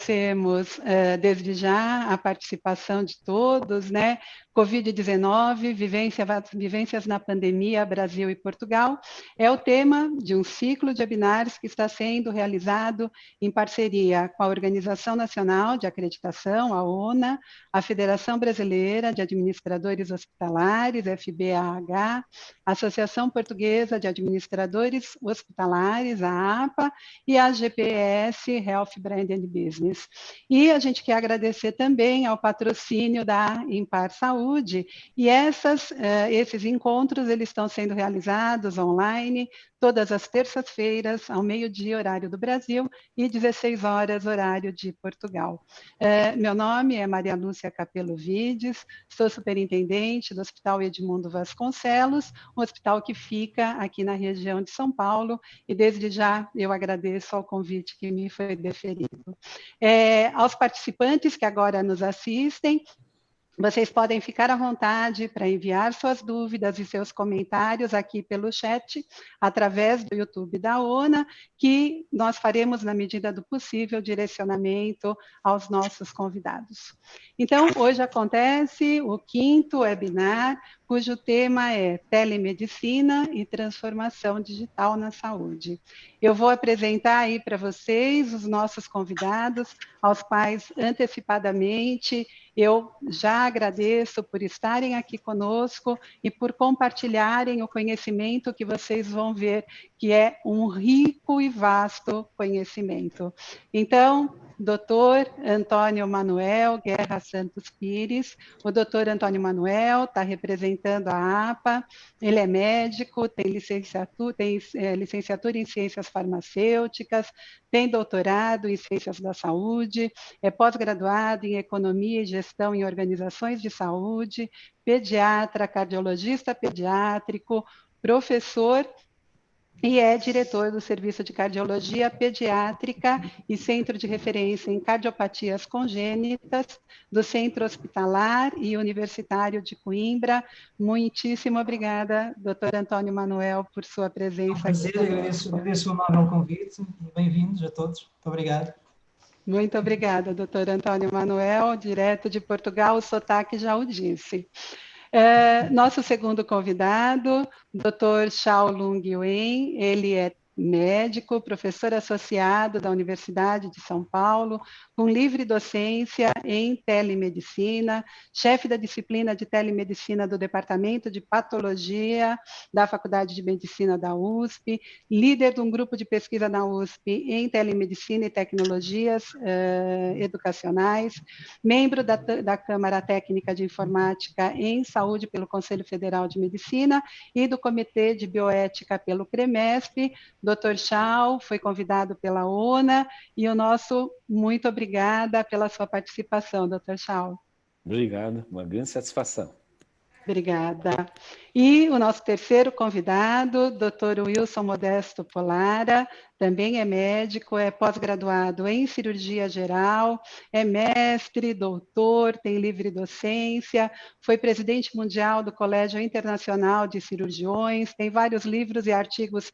agradecemos desde já a participação de todos, né? Covid-19, vivências na pandemia, Brasil e Portugal, é o tema de um ciclo de webinars que está sendo realizado em parceria com a Organização Nacional de Acreditação, a ONA, a Federação Brasileira de Administradores Hospitalares, FBAH, a Associação Portuguesa de Administradores Hospitalares, a APA, e a GPS Health Brand and Business. E a gente quer agradecer também ao patrocínio da Impar Saúde, e esses encontros eles estão sendo realizados online todas as terças-feiras, ao meio-dia, horário do Brasil, e 16 horas, horário de Portugal. Meu nome é Maria Lúcia Capelo Vides, sou superintendente do Hospital Edmundo Vasconcelos, um hospital que fica aqui na região de São Paulo, e desde já eu agradeço ao convite que me foi deferido. Aos participantes que agora nos assistem, vocês podem ficar à vontade para enviar suas dúvidas e seus comentários aqui pelo chat, através do YouTube da ONA, que nós faremos, na medida do possível, direcionamento aos nossos convidados. Então, hoje acontece o 5º webinar, cujo tema é Telemedicina e Transformação Digital na Saúde. Eu vou apresentar aí para vocês os nossos convidados, aos quais, antecipadamente, eu já agradeço por estarem aqui conosco e por compartilharem o conhecimento que vocês vão ver, que é um rico e vasto conhecimento. Então, Dr. Antônio Manuel Guerra Santos Pires. O Dr. Antônio Manuel está representando a APA, ele é médico, tem licenciatura em Ciências Farmacêuticas, tem doutorado em Ciências da Saúde, é pós-graduado em Economia e Gestão em Organizações de Saúde, pediatra, cardiologista pediátrico, professor e é diretor do Serviço de Cardiologia Pediátrica e Centro de Referência em Cardiopatias Congênitas do Centro Hospitalar e Universitário de Coimbra. Muitíssimo obrigada, doutor Antônio Manuel, por sua presença. É um prazer, agradeço o amável convite. Bem-vindos a todos. Muito obrigado. Muito obrigada, doutor Antônio Manuel, direto de Portugal, o sotaque já o disse. Nosso segundo convidado, Dr. Xiao Lung Wen, ele é médico, professor associado da Universidade de São Paulo, com livre docência em telemedicina, chefe da disciplina de telemedicina do Departamento de Patologia da Faculdade de Medicina da USP, líder de um grupo de pesquisa na USP em telemedicina e tecnologias educacionais, membro da Câmara Técnica de Informática em Saúde pelo Conselho Federal de Medicina e do Comitê de Bioética pelo CREMESP. Dr. Xiao foi convidado pela ONA e o nosso muito obrigada pela sua participação, Dr. Xiao. Obrigado, uma grande satisfação. Obrigada. E o nosso terceiro convidado, Dr. Wilson Modesto Polara, também é médico, é pós-graduado em cirurgia geral, é mestre, doutor, tem livre docência, foi presidente mundial do Colégio Internacional de Cirurgiões, tem vários livros e artigos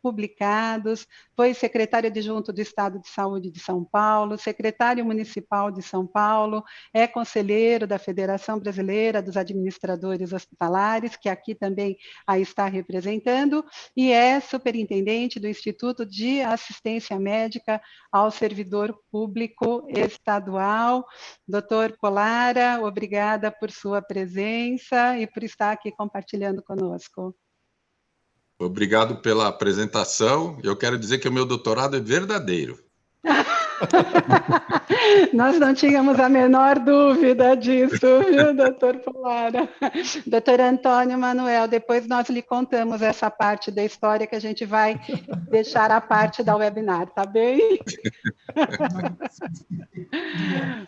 publicados, foi secretário adjunto do Estado de Saúde de São Paulo, secretário municipal de São Paulo, é conselheiro da Federação Brasileira dos Administradores Hospitalares, que aqui também a está representando, e é superintendente do Instituto de Assistência Médica ao Servidor Público Estadual. Doutor Polara, obrigada por sua presença e por estar aqui compartilhando conosco. Obrigado pela apresentação. Eu quero dizer que o meu doutorado é verdadeiro. Nós não tínhamos a menor dúvida disso, viu, doutor Polara? Doutor Antônio Manuel, depois nós lhe contamos essa parte da história que a gente vai deixar a parte da webinar, tá bem?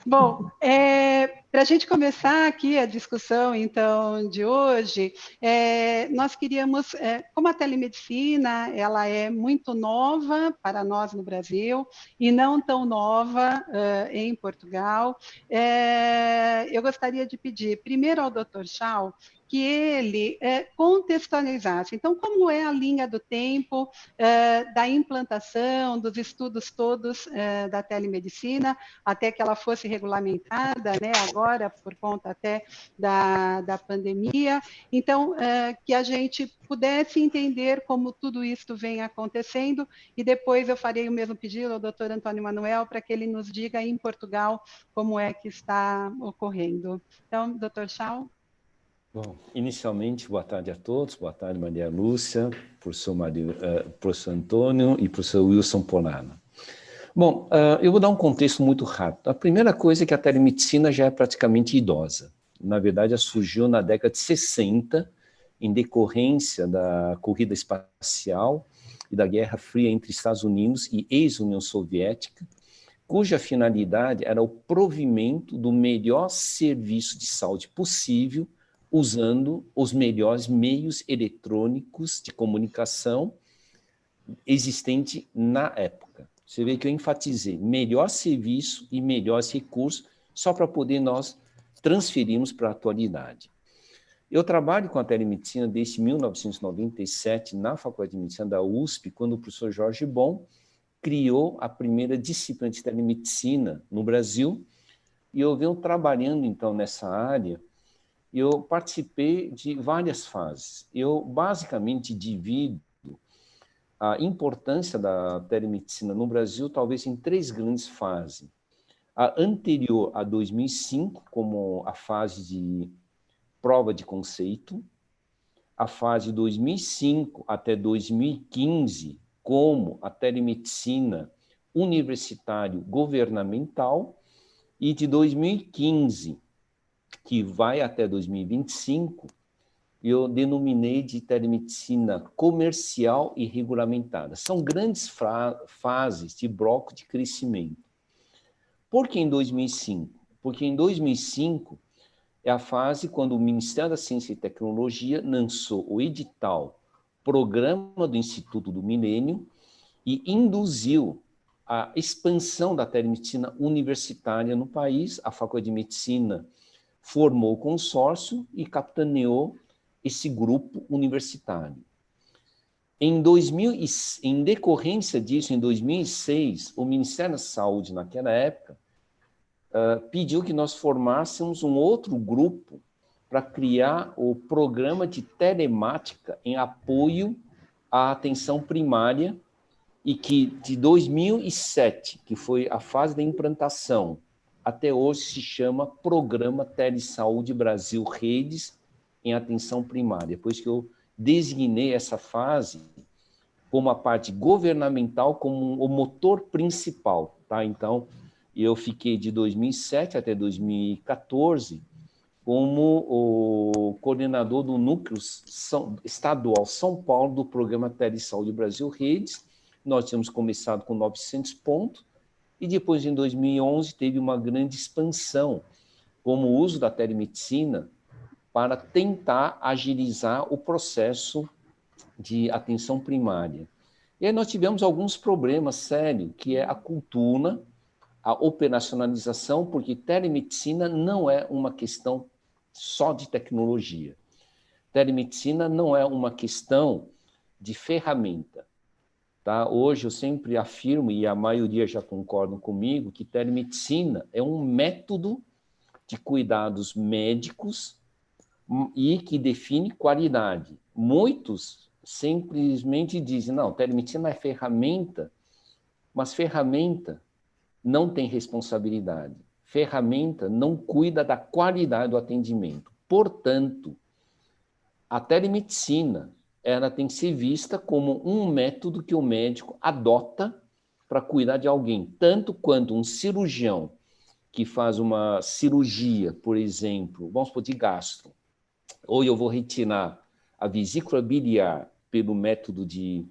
Bom, para a gente começar aqui a discussão, então, de hoje, nós queríamos, como a telemedicina, ela é muito nova para nós no Brasil e não tão nova em Portugal, eu gostaria de pedir primeiro ao Dr. Xiao que ele contextualizasse. Então, como é a linha do tempo da implantação, dos estudos todos da telemedicina, até que ela fosse regulamentada, né, agora, por conta até da pandemia. Então, que a gente pudesse entender como tudo isso vem acontecendo, e depois eu farei o mesmo pedido ao doutor Antônio Manuel para que ele nos diga em Portugal como é que está ocorrendo. Então, doutor Chau. Bom, inicialmente, boa tarde a todos, boa tarde, Maria Lúcia, professor Antônio e professor Wilson Polana. Bom, eu vou dar um contexto muito rápido. A primeira coisa é que a telemedicina já é praticamente idosa. Na verdade, ela surgiu na década de 60, em decorrência da corrida espacial e da Guerra Fria entre Estados Unidos e ex-União Soviética, cuja finalidade era o provimento do melhor serviço de saúde possível, usando os melhores meios eletrônicos de comunicação existente na época. Você vê que eu enfatizei melhor serviço e melhores recursos só para poder nós transferirmos para a atualidade. Eu trabalho com a telemedicina desde 1997 na Faculdade de Medicina da USP, quando o professor Jorge Bon criou a primeira disciplina de telemedicina no Brasil, e eu venho trabalhando, então, nessa área. Eu participei de várias fases. Eu, basicamente, divido a importância da telemedicina no Brasil, talvez, em 3 grandes fases. A anterior a 2005, como a fase de prova de conceito, a fase de 2005 até 2015, como a telemedicina universitário governamental, e de 2015, que vai até 2025, eu denominei de telemedicina comercial e regulamentada. São grandes fases de bloco de crescimento. Por que em 2005? Porque em 2005 é a fase quando o Ministério da Ciência e Tecnologia lançou o edital Programa do Instituto do Milênio e induziu a expansão da telemedicina universitária no país. A Faculdade de Medicina formou o consórcio e capitaneou esse grupo universitário. Em decorrência disso, em 2006, o Ministério da Saúde, naquela época, pediu que nós formássemos um outro grupo para criar o programa de telemática em apoio à atenção primária, e que de 2007, que foi a fase da implantação, até hoje se chama Programa Telesaúde Brasil Redes em Atenção Primária. Por isso que eu designei essa fase como a parte governamental, como o motor principal. Tá? Então, eu fiquei de 2007 até 2014 como o coordenador do Núcleo Estadual São Paulo do Programa Telesaúde Brasil Redes. Nós tínhamos começado com 900 pontos, e depois, em 2011, teve uma grande expansão, como o uso da telemedicina para tentar agilizar o processo de atenção primária. E aí nós tivemos alguns problemas sérios, que é a cultura, a operacionalização, porque telemedicina não é uma questão só de tecnologia. Telemedicina não é uma questão de ferramenta. Tá? Hoje eu sempre afirmo, e a maioria já concordam comigo, que telemedicina é um método de cuidados médicos e que define qualidade. Muitos simplesmente dizem, não, telemedicina é ferramenta, mas ferramenta não tem responsabilidade. Ferramenta não cuida da qualidade do atendimento. Portanto, a telemedicina ela tem que ser vista como um método que o médico adota para cuidar de alguém, tanto quanto um cirurgião que faz uma cirurgia, por exemplo, vamos supor, de gastro, ou eu vou retirar a vesícula biliar pelo método de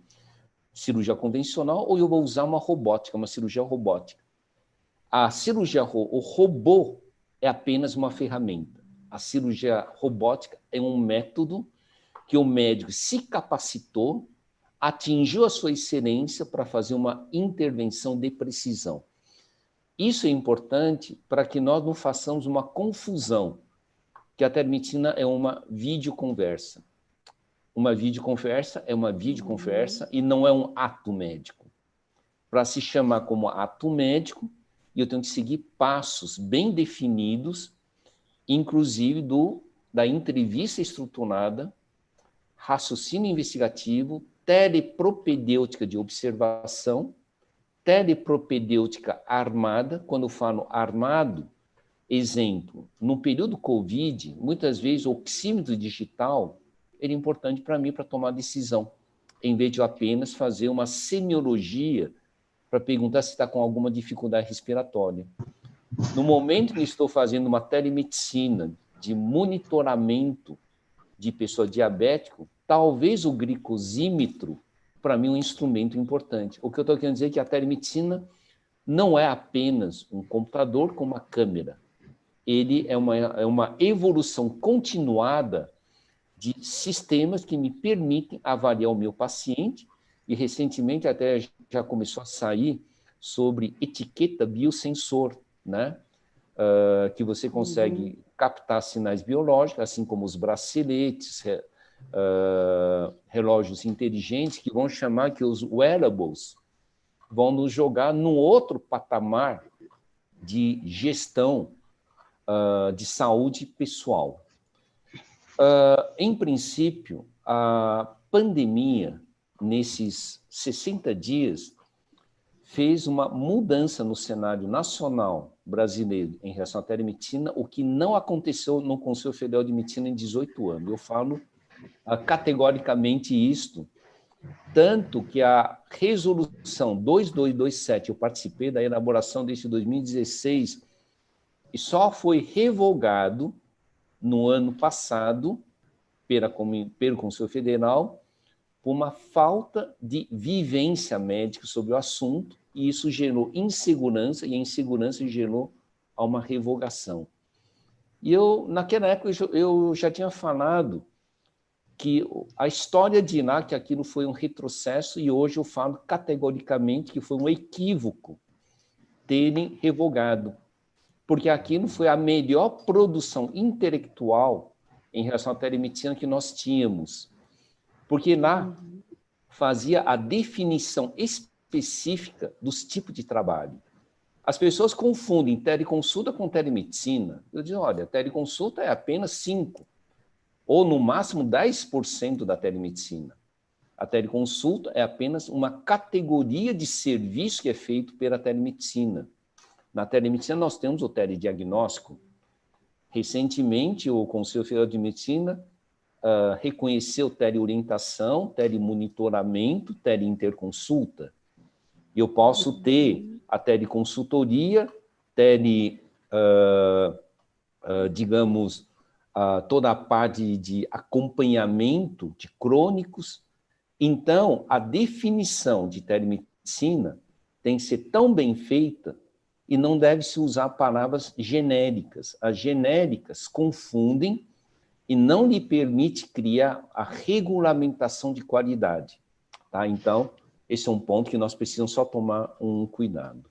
cirurgia convencional, ou eu vou usar uma robótica, uma cirurgia robótica. A cirurgia, o robô é apenas uma ferramenta. A cirurgia robótica é um método que o médico se capacitou, atingiu a sua excelência para fazer uma intervenção de precisão. Isso é importante para que nós não façamos uma confusão que a telemedicina é uma videoconversa. Uma videoconversa é uma videoconversa e não é um ato médico. Para se chamar como ato médico, eu tenho que seguir passos bem definidos, inclusive da entrevista estruturada, raciocínio investigativo, telepropedêutica de observação, telepropedêutica armada. Quando eu falo armado, exemplo, no período Covid, muitas vezes o oxímetro digital era importante para mim para tomar decisão, em vez de eu apenas fazer uma semiologia para perguntar se está com alguma dificuldade respiratória. No momento que estou fazendo uma telemedicina de monitoramento de pessoa diabético, talvez o glicosímetro, para mim, é um instrumento importante. O que eu estou querendo dizer é que a telemedicina não é apenas um computador com uma câmera. Ele é uma evolução continuada de sistemas que me permitem avaliar o meu paciente, e recentemente até já começou a sair sobre etiqueta biosensor, né? Que você consegue captar sinais biológicos, assim como os braceletes, relógios inteligentes, que vão chamar que os wearables vão nos jogar num outro patamar de gestão de saúde pessoal. Em princípio, a pandemia, nesses 60 dias, fez uma mudança no cenário nacional brasileiro em relação à telemedicina, o que não aconteceu no Conselho Federal de Medicina em 18 anos. Eu falo categoricamente isto, tanto que a resolução 2227, eu participei da elaboração desde 2016, e só foi revogado no ano passado, pelo Conselho Federal, por uma falta de vivência médica sobre o assunto, e isso gerou insegurança, e a insegurança gerou a uma revogação. E naquela época, eu já tinha falado que a história dirá que aquilo foi um retrocesso, e hoje eu falo categoricamente que foi um equívoco terem revogado, porque aquilo foi a melhor produção intelectual em relação à telemedicina que nós tínhamos, porque lá fazia a definição específica dos tipos de trabalho. As pessoas confundem teleconsulta com telemedicina. Eu digo, olha, teleconsulta é apenas 5%, ou no máximo 10% da telemedicina. A teleconsulta é apenas uma categoria de serviço que é feito pela telemedicina. Na telemedicina, nós temos o telediagnóstico. Recentemente, o Conselho Federal de Medicina reconheceu teleorientação, telemonitoramento, teleinterconsulta. Eu posso ter a teleconsultoria, digamos, toda a parte de acompanhamento de crônicos. Então, a definição de telemedicina tem que ser tão bem feita e não deve-se usar palavras genéricas. As genéricas confundem e não lhe permite criar a regulamentação de qualidade. Tá? Então, esse é um ponto que nós precisamos só tomar um cuidado.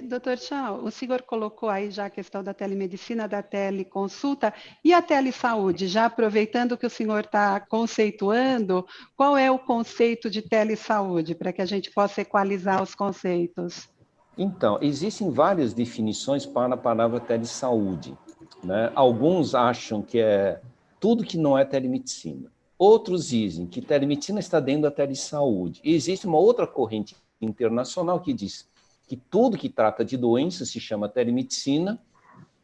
Doutor Chao, o senhor colocou aí já a questão da telemedicina, da teleconsulta e a telesaúde. Já aproveitando que o senhor está conceituando, qual é o conceito de telesaúde, para que a gente possa equalizar os conceitos? Então, existem várias definições para a palavra telesaúde, né? Alguns acham que é tudo que não é telemedicina. Outros dizem que telemedicina está dentro da telesaúde. E existe uma outra corrente internacional que diz que tudo que trata de doença se chama telemedicina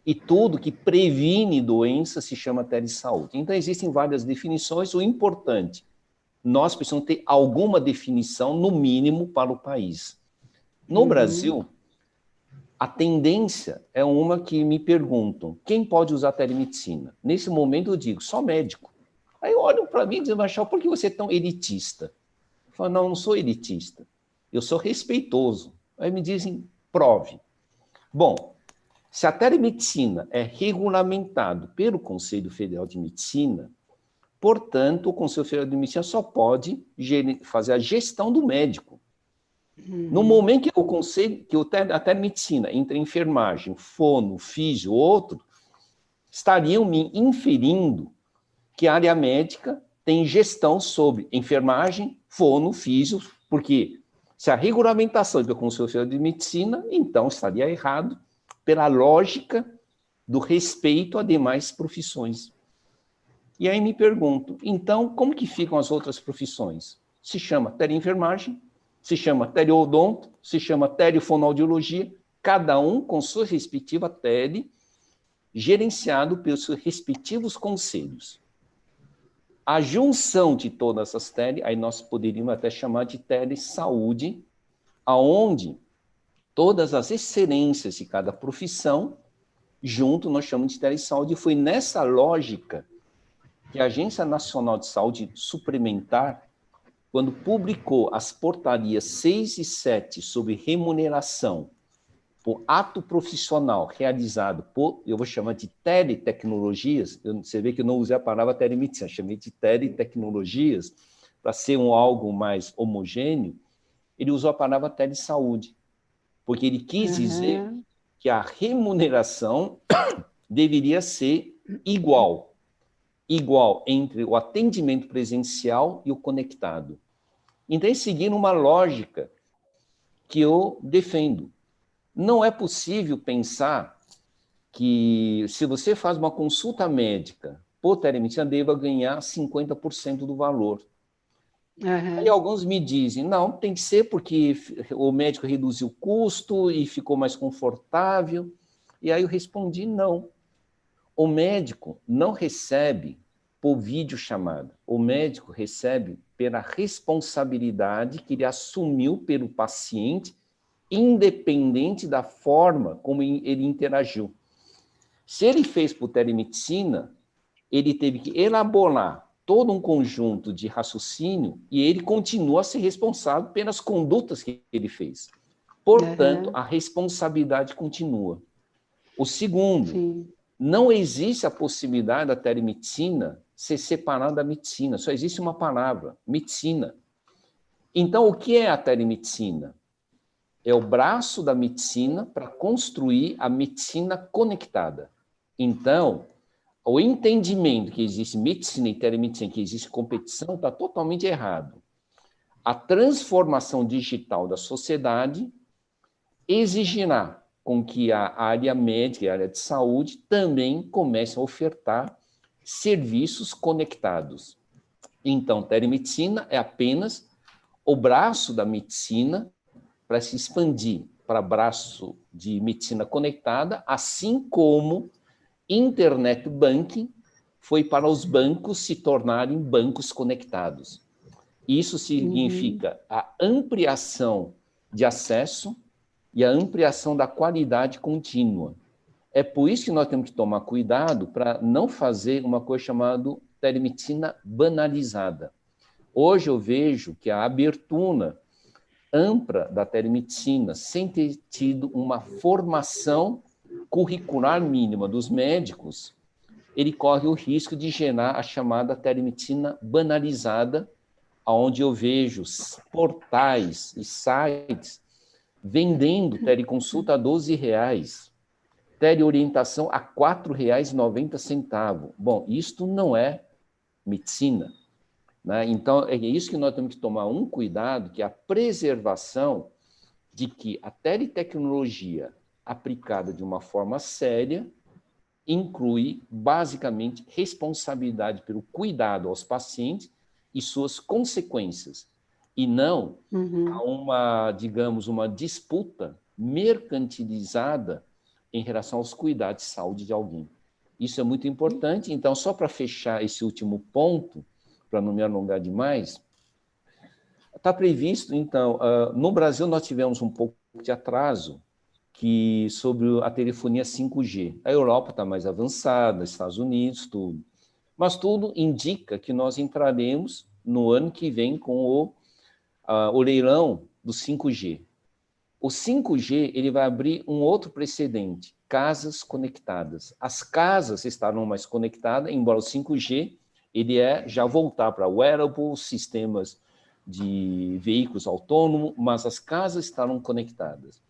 e tudo que previne doença se chama telesaúde. Então, existem várias definições. O importante, nós precisamos ter alguma definição, no mínimo, para o país. No Brasil, a tendência é uma que me perguntam, quem pode usar telemedicina? Nesse momento eu digo, só médico. Aí olham para mim e dizem, Machado, por que você é tão elitista? Eu falo, não sou elitista, eu sou respeitoso. Aí me dizem, prove. Bom, se a telemedicina é regulamentado pelo Conselho Federal de Medicina, portanto, o Conselho Federal de Medicina só pode fazer a gestão do médico. No momento que a telemedicina entra em enfermagem, fono, físio, outro, estariam me inferindo que a área médica tem gestão sobre enfermagem, fono, físio, porque se a regulamentação é como se fosse de medicina, então estaria errado pela lógica do respeito a demais profissões. E aí me pergunto, então, como que ficam as outras profissões? Se chama teleenfermagem, se chama teleodonto, se chama telefonoaudiologia, cada um com sua respectiva tele, gerenciado pelos seus respectivos conselhos. A junção de todas as tele, aí nós poderíamos até chamar de telesaúde, aonde todas as excelências de cada profissão, junto nós chamamos de telesaúde, e foi nessa lógica que a Agência Nacional de Saúde Suplementar, quando publicou as portarias 6 e 7 sobre remuneração por ato profissional realizado por, eu vou chamar de teletecnologias, você vê que eu não usei a palavra telemedicina, chamei de teletecnologias, para ser algo mais homogêneo, ele usou a palavra telesaúde, porque ele quis dizer que a remuneração deveria ser igual entre o atendimento presencial e o conectado. Então, seguindo uma lógica que eu defendo. Não é possível pensar que, se você faz uma consulta médica por telemedicina, deva ganhar 50% do valor. Aí alguns me dizem, não, tem que ser porque o médico reduziu o custo e ficou mais confortável. E aí eu respondi, não. O médico não recebe por videochamada. O médico recebe pela responsabilidade que ele assumiu pelo paciente, independente da forma como ele interagiu. Se ele fez por telemedicina, ele teve que elaborar todo um conjunto de raciocínio e ele continua a ser responsável pelas condutas que ele fez. Portanto, a responsabilidade continua. O segundo, não existe a possibilidade da telemedicina ser separada da medicina, só existe uma palavra, medicina. Então, o que é a telemedicina? É o braço da medicina para construir a medicina conectada. Então, o entendimento que existe medicina e telemedicina, que existe competição, está totalmente errado. A transformação digital da sociedade exigirá com que a área médica e a área de saúde também comece a ofertar serviços conectados. Então, telemedicina é apenas o braço da medicina para se expandir para braço de medicina conectada, assim como internet banking foi para os bancos se tornarem bancos conectados. Isso significa a ampliação de acesso e a ampliação da qualidade contínua. É por isso que nós temos que tomar cuidado para não fazer uma coisa chamada telemedicina banalizada. Hoje eu vejo que a abertura ampla da telemedicina, sem ter tido uma formação curricular mínima dos médicos, ele corre o risco de gerar a chamada telemedicina banalizada, onde eu vejo portais e sites vendendo teleconsulta a R$12, teleorientação a R$ 4,90. Bom, isto não é medicina, né? Então, é isso que nós temos que tomar um cuidado, que é a preservação de que a teletecnologia aplicada de uma forma séria inclui, basicamente, responsabilidade pelo cuidado aos pacientes e suas consequências, e não a uma, digamos, uma disputa mercantilizada em relação aos cuidados de saúde de alguém. Isso é muito importante. Então, só para fechar esse último ponto, para não me alongar demais, está previsto, então, no Brasil nós tivemos um pouco de atraso sobre a telefonia 5G. A Europa está mais avançada, Estados Unidos, tudo. Mas tudo indica que nós entraremos no ano que vem com o leilão do 5G. O 5G ele vai abrir um outro precedente, casas conectadas. As casas estarão mais conectadas, embora o 5G ele já voltar para wearables, sistemas de veículos autônomos, mas as casas estarão conectadas.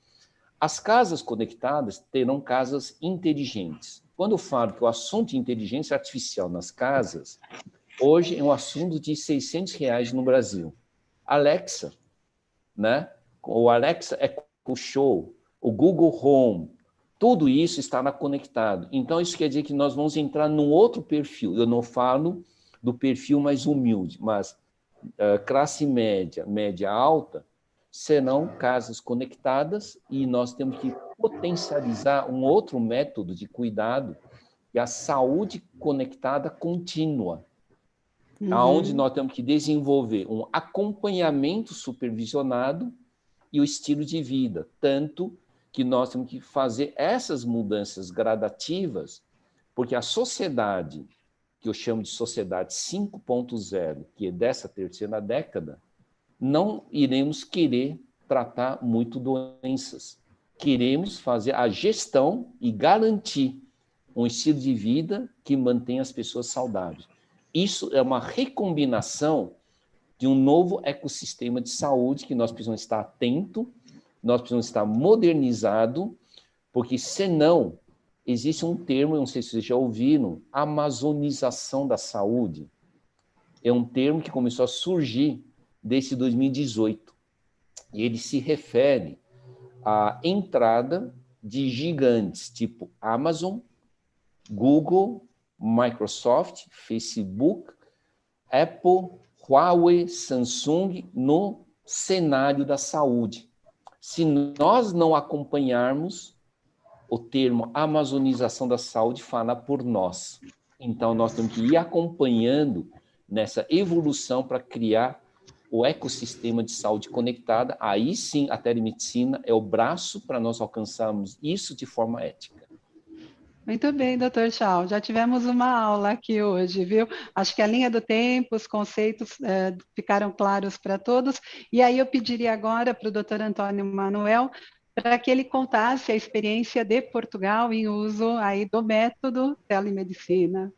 As casas conectadas terão casas inteligentes. Quando eu falo que o assunto de inteligência artificial nas casas, hoje é um assunto de R$600 no Brasil. Alexa, né? O Alexa Echo Show, o Google Home, tudo isso está conectado. Então, isso quer dizer que nós vamos entrar num outro perfil. Eu não falo do perfil mais humilde, mas classe média, média alta, serão casas conectadas e nós temos que potencializar um outro método de cuidado, que é a saúde conectada contínua, onde nós temos que desenvolver um acompanhamento supervisionado e o estilo de vida, tanto que nós temos que fazer essas mudanças gradativas, porque a sociedade, que eu chamo de sociedade 5.0, que é dessa terceira década, não iremos querer tratar muito doenças. Queremos fazer a gestão e garantir um estilo de vida que mantenha as pessoas saudáveis. Isso é uma recombinação de um novo ecossistema de saúde que nós precisamos estar atentos, nós precisamos estar modernizado, porque senão existe um termo, não sei se vocês já ouviram, amazonização da saúde. É um termo que começou a surgir desde 2018. E ele se refere à entrada de gigantes tipo Amazon, Google, Microsoft, Facebook, Apple, Huawei, Samsung no cenário da saúde. Se nós não acompanharmos, o termo amazonização da saúde fala por nós. Então, nós temos que ir acompanhando nessa evolução para criar o ecossistema de saúde conectada. Aí sim, a telemedicina é o braço para nós alcançarmos isso de forma ética. Muito bem, doutor Chao. Já tivemos uma aula aqui hoje, viu? Acho que a linha do tempo, os conceitos ficaram claros para todos. E aí eu pediria agora para o doutor Antônio Manuel para que ele contasse a experiência de Portugal em uso aí do método telemedicina.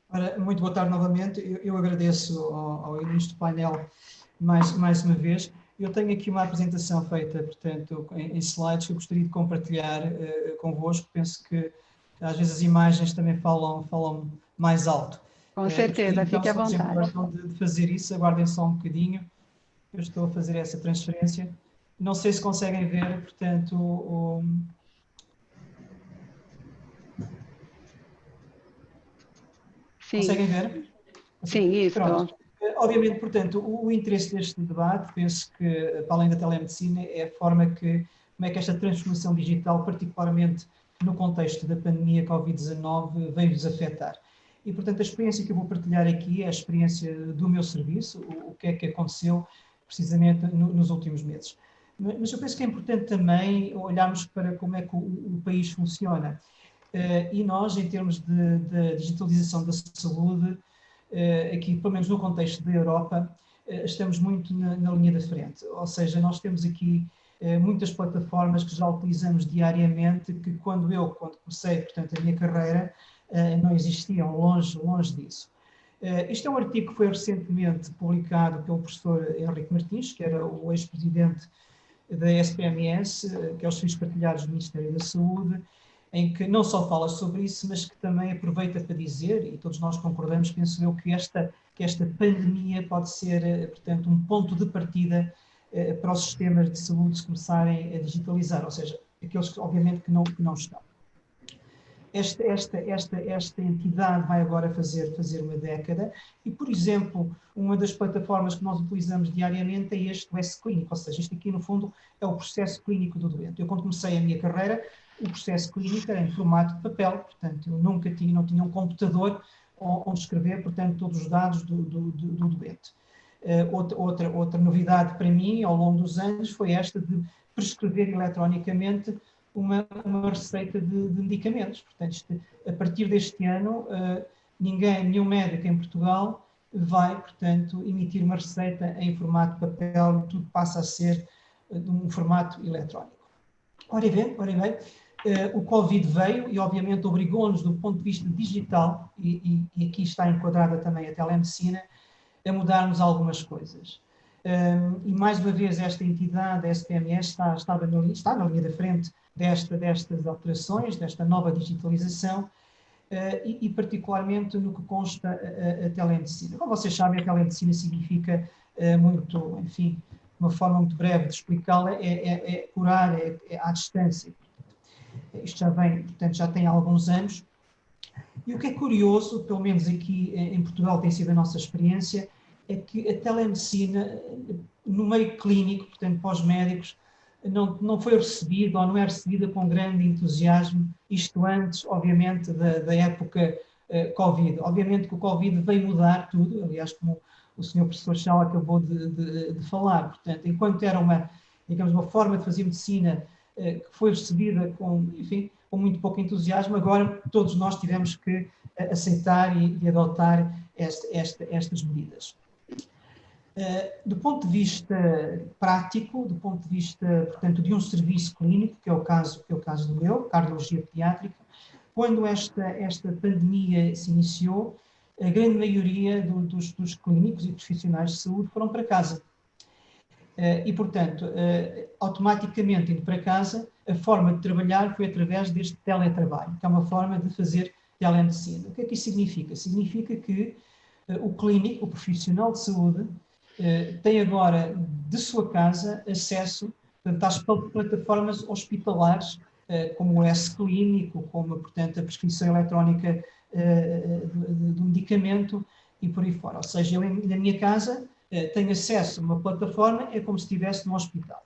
Ora, muito boa tarde novamente. Eu agradeço ao início do painel mais uma vez. Eu tenho aqui uma apresentação feita, portanto, em slides que eu gostaria de compartilhar convosco. Penso que às vezes as imagens também falam mais alto. Com certeza, então, fique à vontade. De fazer isso, aguardem só um bocadinho. Eu estou a fazer essa transferência. Não sei se conseguem ver, portanto, Sim. Conseguem ver? Sim, isso. Pronto. Obviamente, portanto, o interesse deste debate, penso que, para além da telemedicina, é a forma como é que esta transformação digital, particularmente no contexto da pandemia Covid-19, veio-nos afetar. E, portanto, a experiência que eu vou partilhar aqui é a experiência do meu serviço, o que é que aconteceu precisamente nos últimos meses. Mas eu penso que é importante também olharmos para como é que o país funciona. E nós, em termos de digitalização da saúde, aqui, pelo menos no contexto da Europa, estamos muito na linha da frente. Ou seja, nós temos aqui muitas plataformas que já utilizamos diariamente, que quando comecei, portanto, a minha carreira, não existiam, longe disso. Este é um artigo que foi recentemente publicado pelo professor Henrique Martins, que era o ex-presidente da SPMS, que é os Serviços Partilhados do Ministério da Saúde, em que não só fala sobre isso, mas que também aproveita para dizer, e todos nós concordamos, penso eu, que esta pandemia pode ser, portanto, um ponto de partida para os sistemas de saúde se começarem a digitalizar, ou seja, aqueles que, obviamente, que não estão. Esta entidade vai agora fazer uma década e, por exemplo, uma das plataformas que nós utilizamos diariamente é o S-Clínico, ou seja, isto aqui, no fundo, é o processo clínico do doente. Eu, quando comecei a minha carreira, o processo clínico era em formato de papel, portanto, eu não tinha um computador onde escrever, portanto, todos os dados do doente. Outra novidade para mim, ao longo dos anos, foi esta de prescrever eletronicamente uma receita de medicamentos. Portanto, a partir deste ano, nenhum médico em Portugal vai, portanto, emitir uma receita em formato de papel, tudo passa a ser de um formato eletrónico. Ora bem, o Covid veio e, obviamente, obrigou-nos, do ponto de vista digital, e aqui está enquadrada também a telemedicina, a mudarmos algumas coisas. E, mais uma vez, esta entidade, a SPMS, está na linha da frente destas alterações, desta nova digitalização, e particularmente no que consta a telemedicina. Como vocês sabem, a telemedicina significa muito, enfim, uma forma muito breve de explicá-la, é curar à distância. Isto já vem, portanto, já tem alguns anos. E o que é curioso, pelo menos aqui em Portugal tem sido a nossa experiência, é que a telemedicina, no meio clínico, portanto, para os médicos, não foi recebida ou não é recebida com grande entusiasmo, isto antes, obviamente, da época Covid. Obviamente que o Covid veio mudar tudo, aliás, como o Sr. Professor Chal acabou de falar. Portanto, enquanto era uma forma de fazer medicina que foi recebida com muito pouco entusiasmo, agora todos nós tivemos que aceitar e adotar estas medidas. Do ponto de vista prático, do ponto de vista, portanto, de um serviço clínico, que é o caso do meu, cardiologia pediátrica, quando esta pandemia se iniciou, a grande maioria dos clínicos e profissionais de saúde foram para casa. E, portanto, automaticamente indo para casa, a forma de trabalhar foi através deste teletrabalho, que é uma forma de fazer telemedicina. O que é que isso significa? Significa que o clínico, o profissional de saúde, tem agora de sua casa acesso, portanto, às plataformas hospitalares, como o S-Clínico, como, portanto, a prescrição eletrónica do medicamento e por aí fora. Ou seja, eu na minha casa tenho acesso a uma plataforma, é como se estivesse no hospital.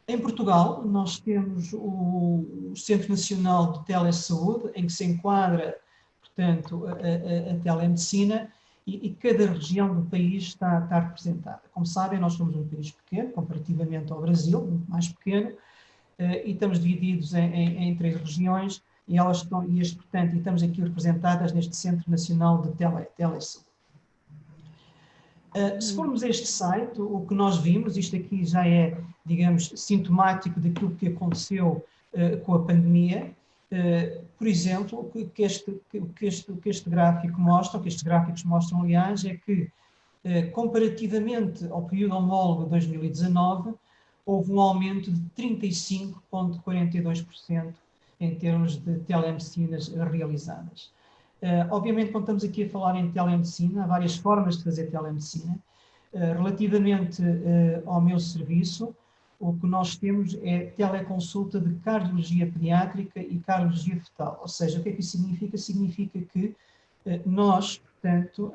Em Portugal, nós temos o Centro Nacional de Telesaúde, em que se enquadra, portanto, a telemedicina, e cada região do país está representada. Como sabem, nós somos um país pequeno, comparativamente ao Brasil, muito mais pequeno, e estamos divididos em 3 regiões, e estamos aqui representadas neste Centro Nacional de Telesaúde. Se formos a este site, o que nós vimos, isto aqui já é, digamos, sintomático daquilo que aconteceu com a pandemia. Por exemplo, o que este gráfico mostra, o que estes gráficos mostram, aliás, é que, comparativamente ao período homólogo de 2019, houve um aumento de 35,42% em termos de telemedicinas realizadas. Obviamente, quando estamos aqui a falar em telemedicina, há várias formas de fazer telemedicina. Relativamente ao meu serviço, o que nós temos é teleconsulta de cardiologia pediátrica e cardiologia fetal. Ou seja, o que é que isso significa? Significa que nós, portanto,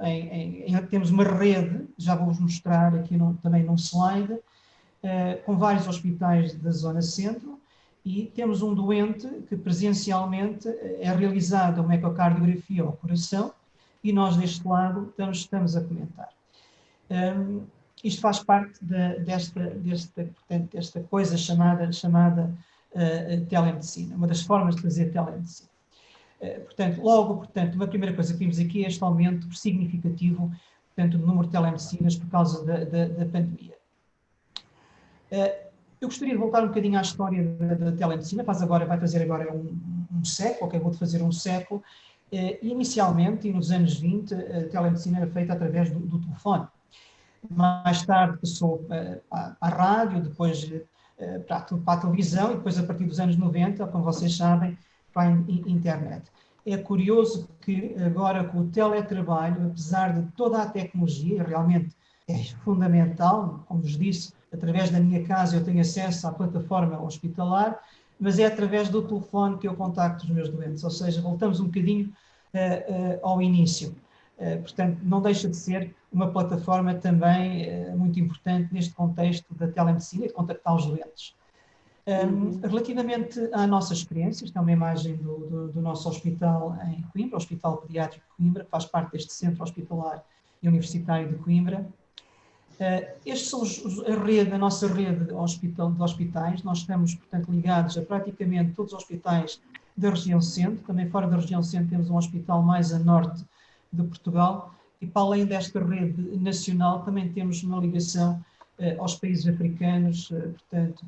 temos uma rede, já vou-vos mostrar aqui também num slide, com vários hospitais da zona centro, e temos um doente que presencialmente é realizada uma ecocardiografia ao coração, e nós deste lado estamos a comentar. Isto faz parte desta coisa chamada telemedicina, uma das formas de fazer telemedicina. Portanto, uma primeira coisa que vimos aqui é este aumento significativo, portanto, do número de telemedicinas por causa da pandemia. Eu gostaria de voltar um bocadinho à história da telemedicina, vai fazer agora um século, acabou de fazer um século. Inicialmente, e nos anos 20, a telemedicina era feita através do telefone. Mais tarde passou para a rádio, depois para a televisão, e depois, a partir dos anos 90, como vocês sabem, para a internet. É curioso que agora, com o teletrabalho, apesar de toda a tecnologia, realmente é fundamental, como vos disse, através da minha casa eu tenho acesso à plataforma hospitalar, mas é através do telefone que eu contacto os meus doentes, ou seja, voltamos um bocadinho ao início. Portanto, não deixa de ser uma plataforma também muito importante neste contexto da telemedicina e de contactar os doentes. Relativamente à nossa experiência, esta é uma imagem do nosso hospital em Coimbra, o Hospital Pediátrico de Coimbra, que faz parte deste Centro Hospitalar e Universitário de Coimbra. Estes são a nossa rede de hospitais. Nós estamos, portanto, ligados a praticamente todos os hospitais da região centro. Também fora da região centro temos um hospital mais a norte de Portugal. E para além desta rede nacional, também temos uma ligação aos países africanos, portanto,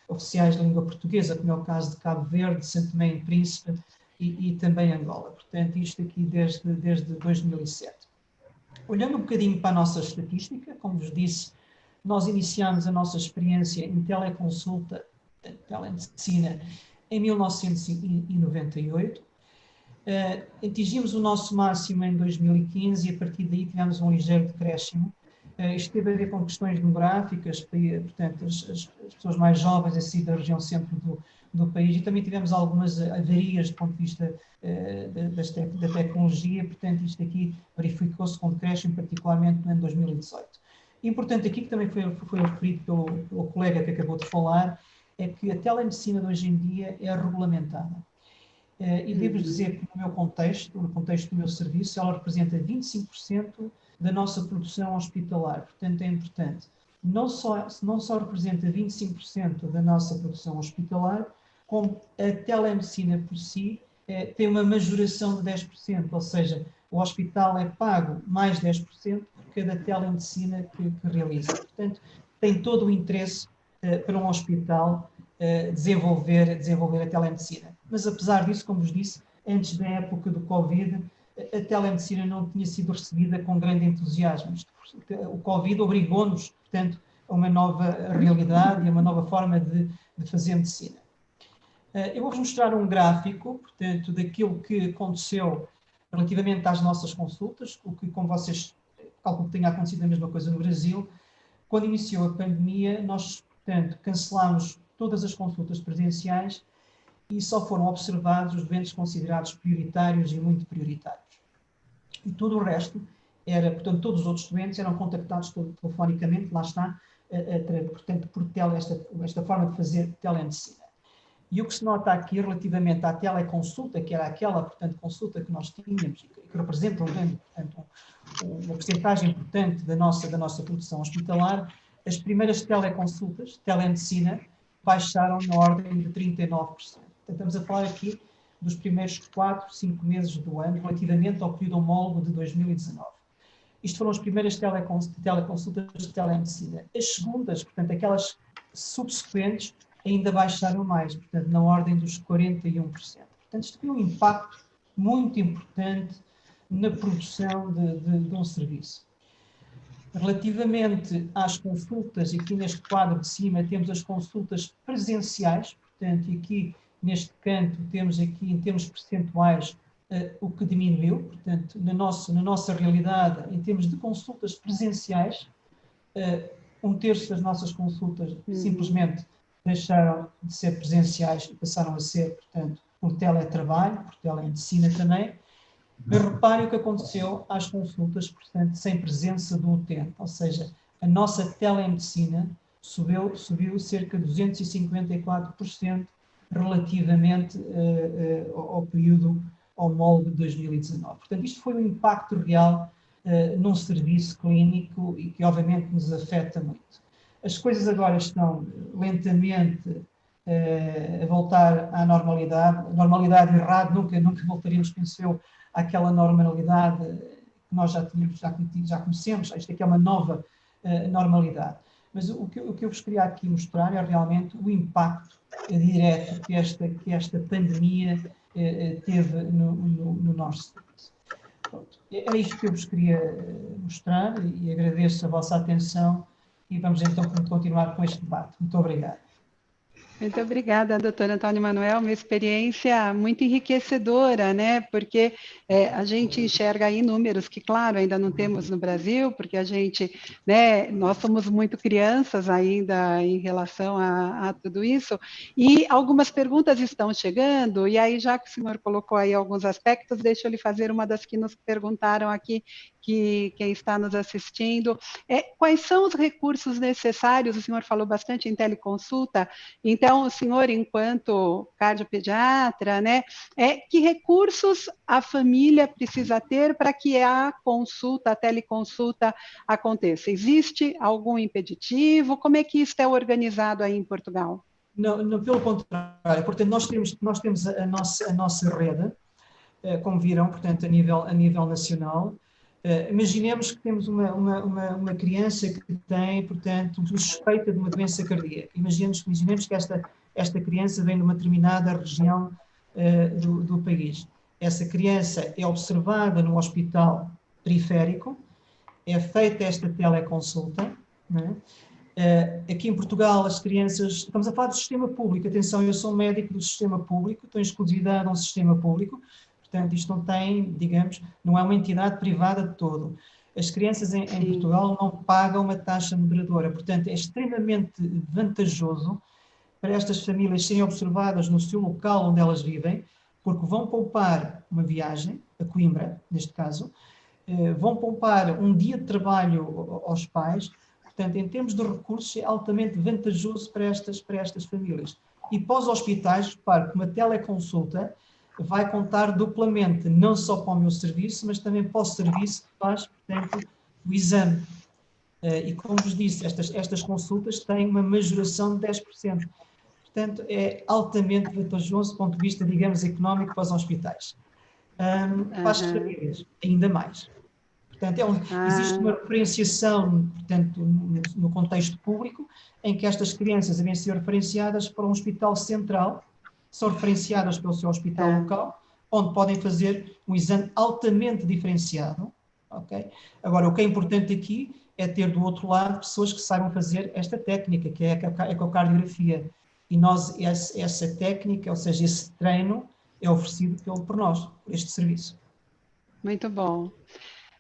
oficiais de língua portuguesa, como é o caso de Cabo Verde, Santo Tomé e Príncipe e também Angola. Portanto, isto aqui desde 2007. Olhando um bocadinho para a nossa estatística, como vos disse, nós iniciámos a nossa experiência em teleconsulta telemedicina em 1998. Atingimos o nosso máximo em 2015 e a partir daí tivemos um ligeiro decréscimo. Isto teve a ver com questões demográficas, portanto, as pessoas mais jovens a sair da região centro do país, e também tivemos algumas avarias do ponto de vista da tecnologia, portanto, isto aqui verificou-se com decréscimo, particularmente no ano 2018. Importante aqui, que também foi referido pelo colega que acabou de falar, é que a telemedicina de hoje em dia é regulamentada. E devo dizer que no meu contexto, no contexto do meu serviço, ela representa 25% da nossa produção hospitalar. Portanto, é importante. Não só representa 25% da nossa produção hospitalar, como a telemedicina por si tem uma majoração de 10%, ou seja, o hospital é pago mais 10% por cada telemedicina que realiza. Portanto, tem todo o interesse para um hospital desenvolver a telemedicina. Mas, apesar disso, como vos disse, antes da época do Covid, a telemedicina não tinha sido recebida com grande entusiasmo. O Covid obrigou-nos, portanto, a uma nova realidade e a uma nova forma de fazer medicina. Eu vou-vos mostrar um gráfico, portanto, daquilo que aconteceu relativamente às nossas consultas, o que, como vocês calculam que tenha acontecido a mesma coisa no Brasil. Quando iniciou a pandemia, nós, portanto, cancelámos todas as consultas presenciais e só foram observados os doentes considerados prioritários e muito prioritários. E todo o resto era, portanto, todos os outros doentes eram contactados telefonicamente, lá está, portanto, por esta forma de fazer telemedicina. E o que se nota aqui relativamente à teleconsulta, que era aquela, portanto, consulta que nós tínhamos e que representa uma porcentagem importante da nossa produção hospitalar, as primeiras teleconsultas, telemedicina, baixaram na ordem de 39%. Portanto, estamos a falar aqui dos primeiros 4, 5 meses do ano, relativamente ao período homólogo de 2019. Isto foram as primeiras teleconsultas de telemedicina. As segundas, portanto, aquelas subsequentes, ainda baixaram mais, portanto, na ordem dos 41%. Portanto, isto tem um impacto muito importante na produção de um serviço. Relativamente às consultas, aqui neste quadro de cima temos as consultas presenciais, portanto, aqui neste canto temos aqui em termos percentuais o que diminuiu, portanto, na nossa realidade, em termos de consultas presenciais, 1/3 das nossas consultas simplesmente deixaram de ser presenciais e passaram a ser, portanto, por teletrabalho, por telemedicina também. Mas reparem o que aconteceu às consultas, portanto, sem presença do utente, ou seja, a nossa telemedicina subiu cerca de 254% relativamente ao período homólogo de 2019. Portanto, isto foi um impacto real num serviço clínico e que, obviamente, nos afeta muito. As coisas agora estão lentamente a voltar à normalidade. Normalidade errada, nunca voltaríamos, penso eu, àquela normalidade que nós já conhecemos. Isto aqui é uma nova normalidade. Mas o que eu vos queria aqui mostrar é realmente o impacto direto que esta pandemia teve no nosso serviço. Pronto. Era isto que eu vos queria mostrar e agradeço a vossa atenção e vamos então continuar com este debate. Muito obrigado. Muito obrigada, doutor Antônio Manuel, uma experiência muito enriquecedora, né? Porque a gente enxerga aí números que, claro, ainda não temos no Brasil, porque a gente, né, nós somos muito crianças ainda em relação a tudo isso, e algumas perguntas estão chegando, e aí já que o senhor colocou aí alguns aspectos, deixa eu lhe fazer uma das que nos perguntaram aqui, que quem está nos assistindo, quais são os recursos necessários? O senhor falou bastante em teleconsulta, então o senhor, enquanto cardiopediatra, né, que recursos a família precisa ter para que a consulta, a teleconsulta aconteça? Existe algum impeditivo? Como é que isso é organizado aí em Portugal? Não, pelo contrário, portanto, nós temos a nossa rede, como viram, portanto, a nível nacional. Imaginemos que temos uma criança que tem, portanto, suspeita de uma doença cardíaca. Imaginemos que esta criança vem de uma determinada região do país. Essa criança é observada no hospital periférico, é feita esta teleconsulta, né? Aqui em Portugal, as crianças... Estamos a falar do sistema público. Atenção, eu sou médico do sistema público, estou em exclusividade a um sistema público. Portanto, isto não tem, digamos, não é uma entidade privada de todo. As crianças em Portugal não pagam uma taxa moderadora. Portanto, é extremamente vantajoso para estas famílias serem observadas no seu local onde elas vivem, porque vão poupar uma viagem, a Coimbra, neste caso, vão poupar um dia de trabalho aos pais. Portanto, em termos de recursos, é altamente vantajoso para estas famílias. E para os hospitais, repare que uma teleconsulta vai contar duplamente, não só para o meu serviço, mas também para o serviço que faz, portanto, o exame. E como vos disse, estas consultas têm uma majoração de 10%. Portanto, é altamente vantajoso do ponto de vista, digamos, económico para os hospitais. Para as famílias, ainda mais. Portanto, existe uma referenciação, portanto, no contexto público, em que estas crianças devem ser referenciadas para um hospital central, são referenciadas pelo seu hospital local, onde podem fazer um exame altamente diferenciado. Okay? Agora, o que é importante aqui é ter do outro lado pessoas que saibam fazer esta técnica, que é a ecocardiografia. E nós, essa técnica, ou seja, esse treino, é oferecido por nós, por este serviço. Muito bom.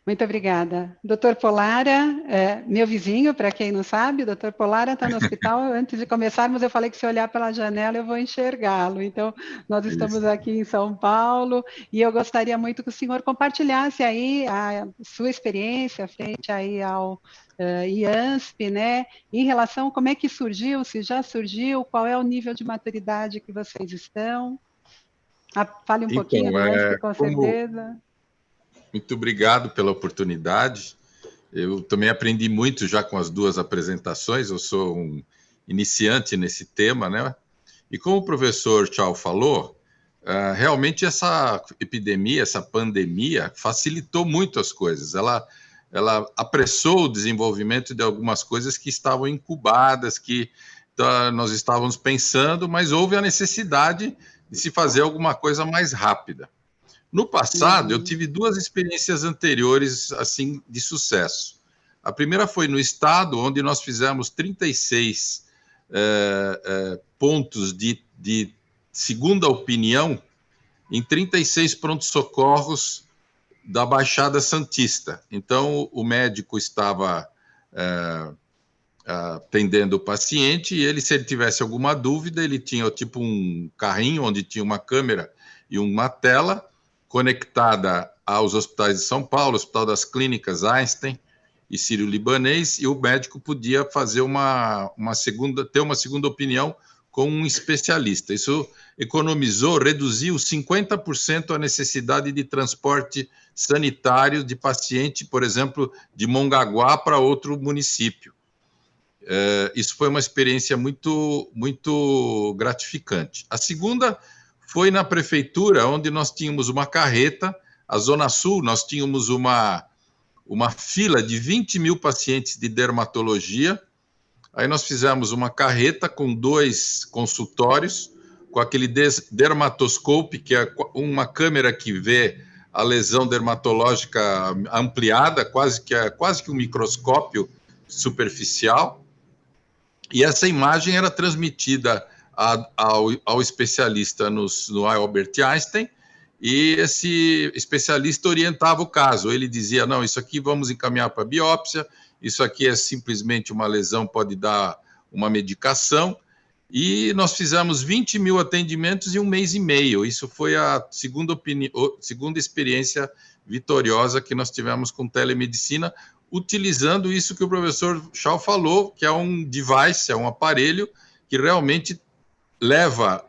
Muito obrigada. Doutor Polara, meu vizinho, para quem não sabe, o doutor Polara está no hospital. Antes de começarmos, eu falei que se olhar pela janela eu vou enxergá-lo. Então, nós estamos aqui em São Paulo e eu gostaria muito que o senhor compartilhasse aí a sua experiência frente aí ao IANSP, né? Em relação a como é que surgiu, se já surgiu, qual é o nível de maturidade que vocês estão. Fale um pouquinho do IANSP, com certeza. Muito obrigado pela oportunidade. Eu também aprendi muito já com as duas apresentações, eu sou um iniciante nesse tema, né? E como o professor Tchau falou, realmente essa epidemia, essa pandemia, facilitou muito as coisas. Ela apressou o desenvolvimento de algumas coisas que estavam incubadas, que nós estávamos pensando, mas houve a necessidade de se fazer alguma coisa mais rápida. No passado, eu tive duas experiências anteriores assim de sucesso. A primeira foi no estado, onde nós fizemos 36 pontos de segunda opinião em 36 prontos-socorros da Baixada Santista. Então, o médico estava atendendo o paciente e se ele tivesse alguma dúvida, ele tinha tipo um carrinho onde tinha uma câmera e uma tela conectada aos hospitais de São Paulo, Hospital das Clínicas, Einstein e Sírio-Libanês, e o médico podia fazer ter uma segunda opinião com um especialista. Isso reduziu 50% a necessidade de transporte sanitário de paciente, por exemplo, de Mongaguá para outro município. Isso foi uma experiência muito, muito gratificante. A segunda foi na prefeitura, onde nós tínhamos uma carreta, a Zona Sul, nós tínhamos uma fila de 20 mil pacientes de dermatologia. Aí nós fizemos uma carreta com 2 consultórios, com aquele dermatoscope, que é uma câmera que vê a lesão dermatológica ampliada, quase que um microscópio superficial. E essa imagem era transmitida ao especialista no Albert Einstein, e esse especialista orientava o caso. Ele dizia, não, isso aqui vamos encaminhar para biópsia, isso aqui é simplesmente uma lesão, pode dar uma medicação, e nós fizemos 20 mil atendimentos em 1 mês e meio. Isso foi a segunda experiência vitoriosa que nós tivemos com telemedicina, utilizando isso que o professor Tchau falou, que é um device, é um aparelho que realmente leva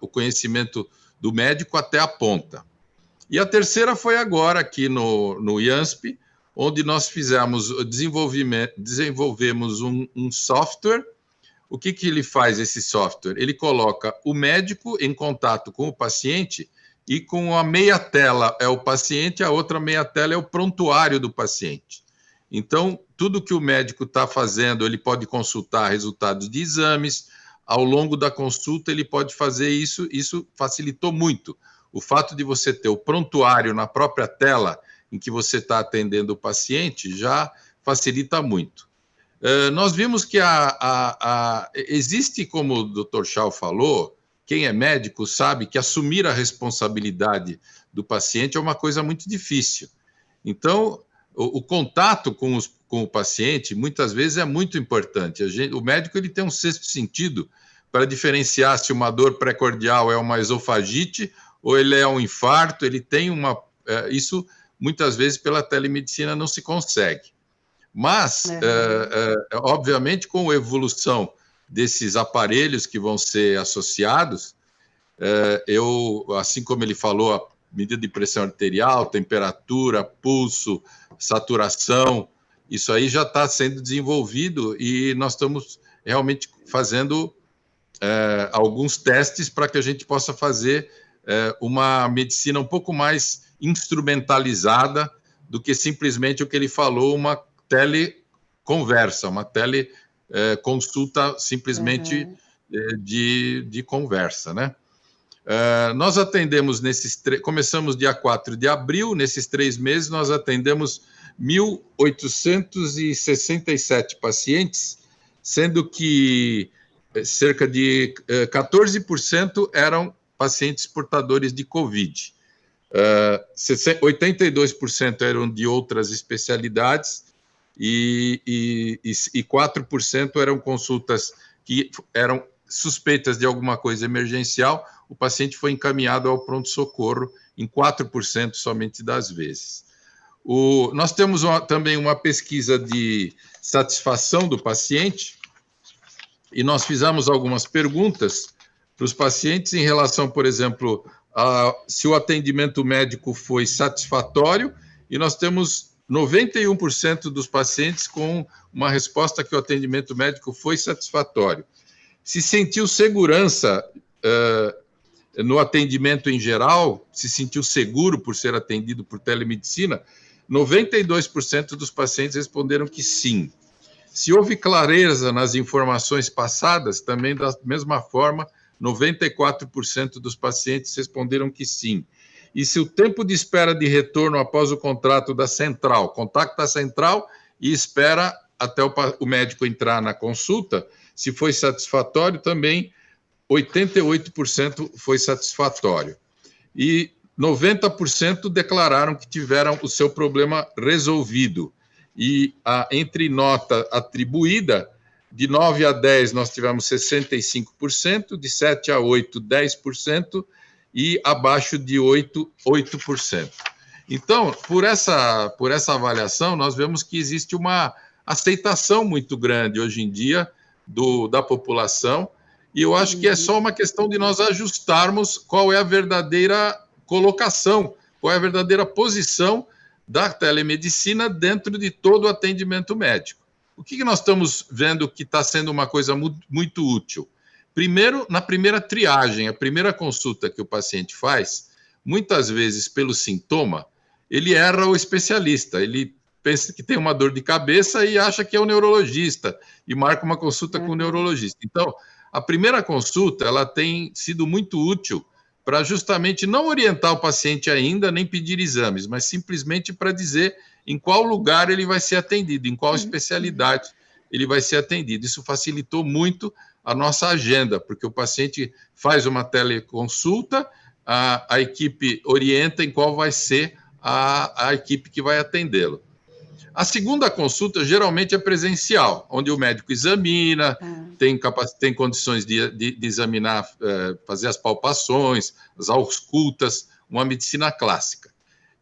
o conhecimento do médico até a ponta. E a terceira foi agora aqui no IANSP, onde nós desenvolvemos um software. O que ele faz, esse software? Ele coloca o médico em contato com o paciente e com a meia tela é o paciente, a outra meia tela é o prontuário do paciente. Então, tudo que o médico está fazendo, ele pode consultar resultados de exames. Ao longo da consulta, ele pode fazer isso. Isso facilitou muito. O fato de você ter o prontuário na própria tela em que você está atendendo o paciente já facilita muito. nós vimos que existe, como o Dr. Schall falou, quem é médico sabe que assumir a responsabilidade do paciente é uma coisa muito difícil. Então, o contato com o paciente, muitas vezes, é muito importante. O médico ele tem um sexto sentido para diferenciar se uma dor pré-cordial é uma esofagite ou ele é um infarto. Ele tem isso, muitas vezes, pela telemedicina não se consegue. Mas, obviamente, com a evolução desses aparelhos que vão ser associados, assim como ele falou, a medida de pressão arterial, temperatura, pulso, saturação, isso aí já está sendo desenvolvido e nós estamos realmente fazendo alguns testes para que a gente possa fazer uma medicina um pouco mais instrumentalizada do que simplesmente o que ele falou, uma teleconversa, uma teleconsulta simplesmente de conversa, né? Nós atendemos começamos dia 4 de abril, nesses 3 meses nós atendemos 1.867 pacientes, sendo que cerca de 14% eram pacientes portadores de Covid. 82% eram de outras especialidades e 4% eram consultas que eram suspeitas de alguma coisa emergencial. O paciente foi encaminhado ao pronto-socorro em 4% somente das vezes. Nós temos também uma pesquisa de satisfação do paciente e nós fizemos algumas perguntas para os pacientes em relação, por exemplo, se o atendimento médico foi satisfatório, e nós temos 91% dos pacientes com uma resposta que o atendimento médico foi satisfatório. Se sentiu segurança no atendimento em geral, se sentiu seguro por ser atendido por telemedicina, 92% dos pacientes responderam que sim. Se houve clareza nas informações passadas, também da mesma forma, 94% dos pacientes responderam que sim. E se o tempo de espera de retorno após o contrato da central, contacta a central e espera até o médico entrar na consulta, se foi satisfatório, também 88% foi satisfatório. E 90% declararam que tiveram o seu problema resolvido. E entre nota atribuída, de 9 a 10 nós tivemos 65%, de 7 a 8, 10%, e abaixo de 8, 8%. Então, por essa avaliação, nós vemos que existe uma aceitação muito grande hoje em dia da população, e eu acho que é só uma questão de nós ajustarmos qual é a verdadeira colocação, qual é a verdadeira posição da telemedicina dentro de todo o atendimento médico. O que nós estamos vendo que está sendo uma coisa muito útil? Primeiro, na primeira triagem, a primeira consulta que o paciente faz, muitas vezes pelo sintoma, ele erra o especialista, ele pensa que tem uma dor de cabeça e acha que é o neurologista e marca uma consulta com o neurologista. Então, a primeira consulta, ela tem sido muito útil para justamente não orientar o paciente ainda, nem pedir exames, mas simplesmente para dizer em qual lugar ele vai ser atendido, em qual especialidade ele vai ser atendido. Isso facilitou muito a nossa agenda, porque o paciente faz uma teleconsulta, a equipe orienta em qual vai ser a equipe que vai atendê-lo. A segunda consulta geralmente é presencial, onde o médico examina, tem condições de examinar, fazer as palpações, as auscultas, uma medicina clássica.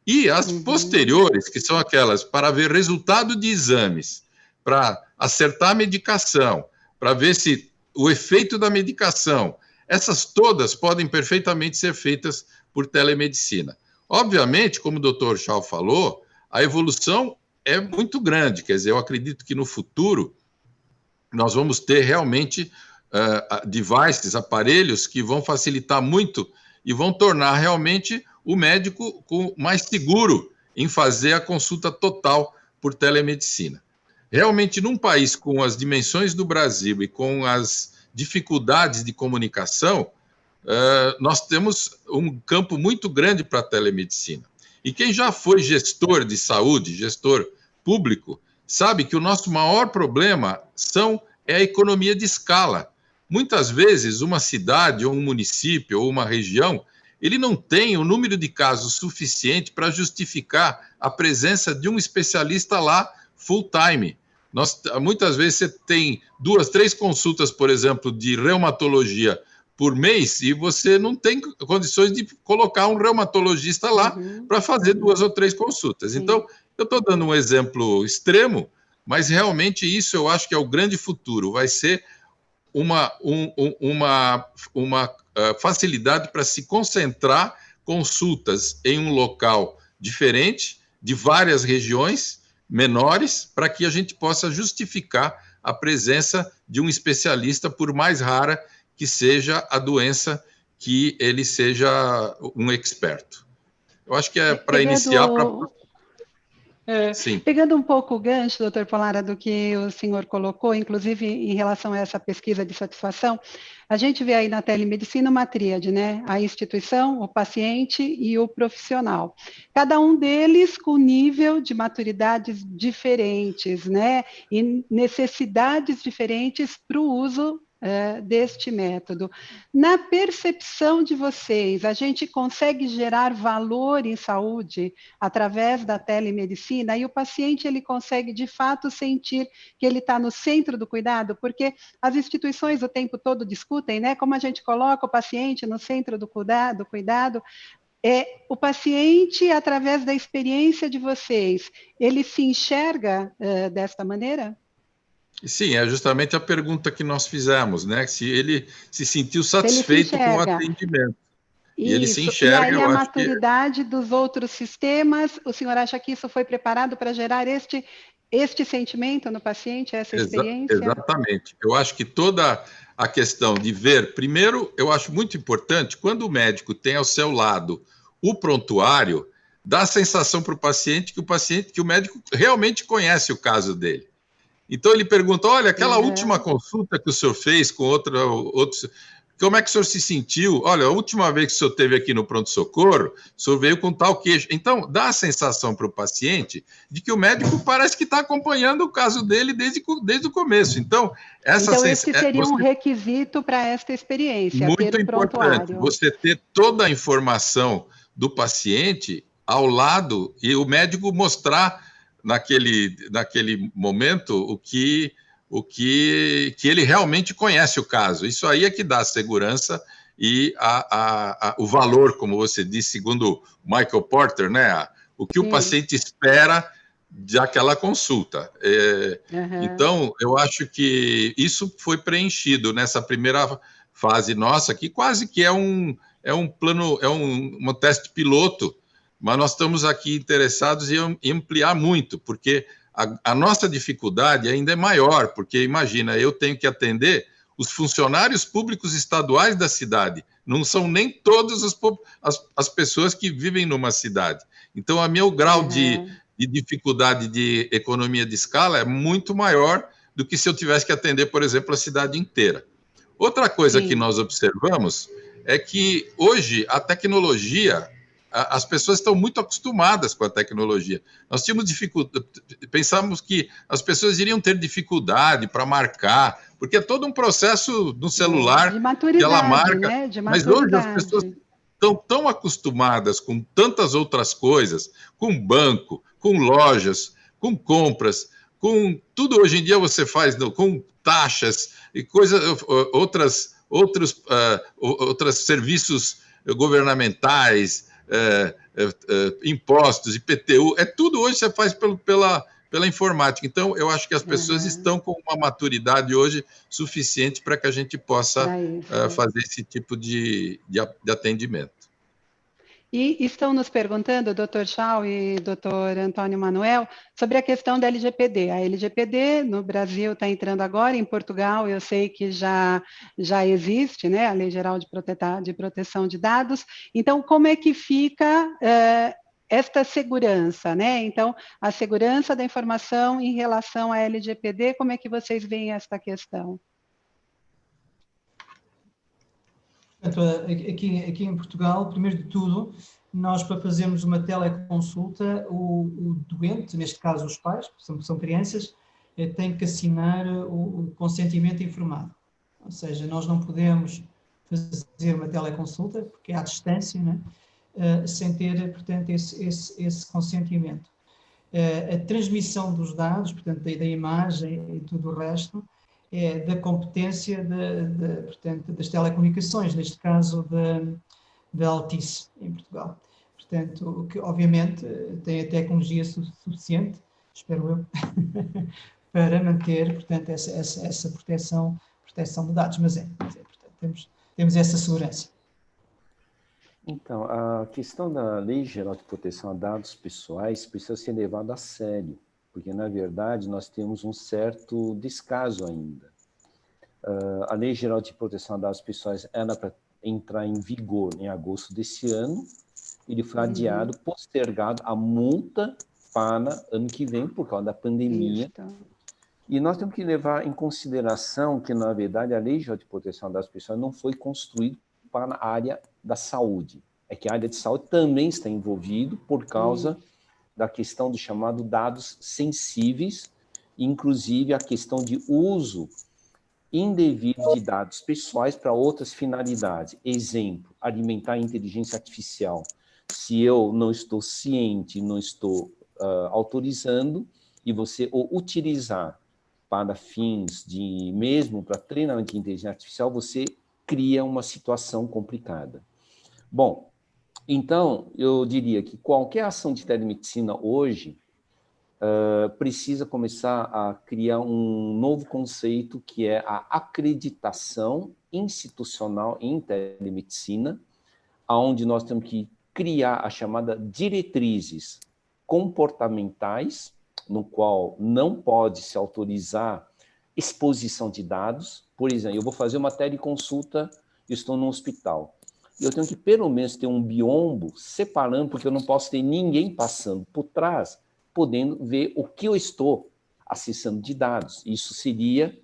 E as posteriores, que são aquelas para ver resultado de exames, para acertar a medicação, para ver se o efeito da medicação, essas todas podem perfeitamente ser feitas por telemedicina. Obviamente, como o Dr. Schall falou, a evolução é muito grande, quer dizer, eu acredito que no futuro nós vamos ter realmente devices, aparelhos que vão facilitar muito e vão tornar realmente o médico mais seguro em fazer a consulta total por telemedicina. Realmente, num país com as dimensões do Brasil e com as dificuldades de comunicação, nós temos um campo muito grande para a telemedicina. E quem já foi gestor de saúde, gestor público, sabe que o nosso maior problema é a economia de escala. Muitas vezes, uma cidade, ou um município, ou uma região, ele não tem o número de casos suficiente para justificar a presença de um especialista lá full-time. Muitas vezes você tem 2, 3 consultas, por exemplo, de reumatologia por mês e você não tem condições de colocar um reumatologista lá para fazer 2 ou 3 consultas. Sim. Então, eu estou dando um exemplo extremo, mas realmente isso eu acho que é o grande futuro. Vai ser uma facilidade para se concentrar consultas em um local diferente, de várias regiões menores, para que a gente possa justificar a presença de um especialista, por mais rara que seja a doença, que ele seja um experto. Eu acho que é para iniciar... Sim. Pegando um pouco o gancho, doutor Pollara, do que o senhor colocou, inclusive em relação a essa pesquisa de satisfação, a gente vê aí na telemedicina uma tríade, né? A instituição, o paciente e o profissional. Cada um deles com nível de maturidades diferentes, né? E necessidades diferentes para o uso deste método. Na percepção de vocês, a gente consegue gerar valor em saúde através da telemedicina e o paciente ele consegue de fato sentir que ele está no centro do cuidado, porque as instituições o tempo todo discutem, né? Como a gente coloca o paciente no centro do cuidado, o paciente, através da experiência de vocês, ele se enxerga desta maneira? Sim, é justamente a pergunta que nós fizemos, né? Se ele se sentiu satisfeito com o atendimento. Isso. E ele se enxerga. E aí a maturidade dos outros sistemas, o senhor acha que isso foi preparado para gerar este sentimento no paciente, essa experiência? Exatamente. Eu acho que toda a questão de ver, primeiro, eu acho muito importante, quando o médico tem ao seu lado o prontuário, dá a sensação para o paciente que o médico realmente conhece o caso dele. Então, ele pergunta, olha, aquela última consulta que o senhor fez com outro, como é que o senhor se sentiu? Olha, a última vez que o senhor esteve aqui no pronto-socorro, o senhor veio com tal queixa. Então, dá a sensação para o paciente de que o médico parece que está acompanhando o caso dele desde o começo. Então, esse seria um requisito para esta experiência, muito ter o importante, prontuário. você ter toda a informação do paciente ao lado e o médico mostrar naquele momento o que ele realmente conhece o caso. Isso aí é que dá segurança e o valor, como você disse, segundo Michael Porter, né? O que o paciente espera daquela consulta. Então, eu acho que isso foi preenchido nessa primeira fase nossa, que quase que é um plano, um teste piloto, mas nós estamos aqui interessados em ampliar muito, porque a nossa dificuldade ainda é maior, porque, imagina, eu tenho que atender os funcionários públicos estaduais da cidade, não são nem todas as pessoas que vivem numa cidade. Então, o meu grau de dificuldade de economia de escala é muito maior do que se eu tivesse que atender, por exemplo, a cidade inteira. Outra coisa que nós observamos é que, hoje, a tecnologia... As pessoas estão muito acostumadas com a tecnologia. Nós tínhamos dificuldade, pensamos que as pessoas iriam ter dificuldade para marcar, porque é todo um processo no celular de maturidade, que ela marca. Né? De mas hoje as pessoas estão tão acostumadas com tantas outras coisas, com banco, com lojas, com compras, com tudo hoje em dia você faz com taxas e coisas, outros serviços governamentais, impostos, IPTU, tudo hoje você faz pela informática. Então, eu acho que as pessoas estão com uma maturidade hoje suficiente para que a gente possa fazer esse tipo de atendimento. E estão nos perguntando, doutor Chau e doutor Antônio Manuel, sobre a questão da LGPD. A LGPD no Brasil está entrando agora, em Portugal eu sei que já existe, né, a Lei Geral de Proteção de Dados. Então, como é que fica esta segurança, né? Então, a segurança da informação em relação à LGPD, como é que vocês veem esta questão? Portanto, aqui em Portugal, primeiro de tudo, nós, para fazermos uma teleconsulta, o doente, neste caso os pais, são crianças, tem que assinar o consentimento informado. Ou seja, nós não podemos fazer uma teleconsulta, porque é à distância, né? Sem ter, portanto, esse consentimento. A transmissão dos dados, portanto, da imagem e tudo o resto, é da competência portanto, das telecomunicações, neste caso da Altice, em Portugal. Portanto, que obviamente tem a tecnologia suficiente, espero eu, para manter, portanto, essa proteção de dados, mas portanto, temos essa segurança. Então, a questão da Lei Geral de Proteção a Dados Pessoais precisa ser levada a sério, porque, na verdade, nós temos um certo descaso ainda. A Lei Geral de Proteção a Dados Pessoais era para entrar em vigor em agosto desse ano, ele foi adiado, postergado, a multa para ano que vem, por causa da pandemia. E nós temos que levar em consideração que, na verdade, a Lei Geral de Proteção a Dados Pessoais não foi construída para a área da saúde. É que a área de saúde também está envolvida por causa da questão do chamado dados sensíveis, inclusive a questão de uso indevido de dados pessoais para outras finalidades. Exemplo, alimentar a inteligência artificial. Se eu não estou ciente, não estou autorizando, e você o utilizar para fins de, mesmo para treinamento de inteligência artificial, você cria uma situação complicada. Bom, então, eu diria que qualquer ação de telemedicina hoje precisa começar a criar um novo conceito, que é a acreditação institucional em telemedicina, onde nós temos que criar a chamada diretrizes comportamentais, no qual não pode se autorizar exposição de dados. Por exemplo, eu vou fazer uma teleconsulta, eu estou no hospital. Eu tenho que, pelo menos, ter um biombo separando, porque eu não posso ter ninguém passando por trás, podendo ver o que eu estou acessando de dados. Isso seria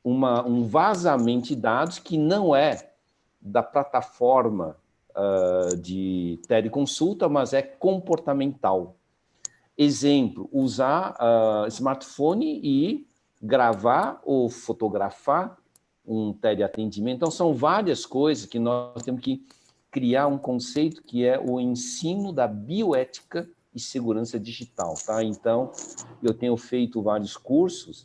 um vazamento de dados que não é da plataforma de teleconsulta, mas é comportamental. Exemplo, usar smartphone e gravar ou fotografar um teleatendimento. Então, são várias coisas que nós temos que criar um conceito que é o ensino da bioética e segurança digital. Tá? Então, eu tenho feito vários cursos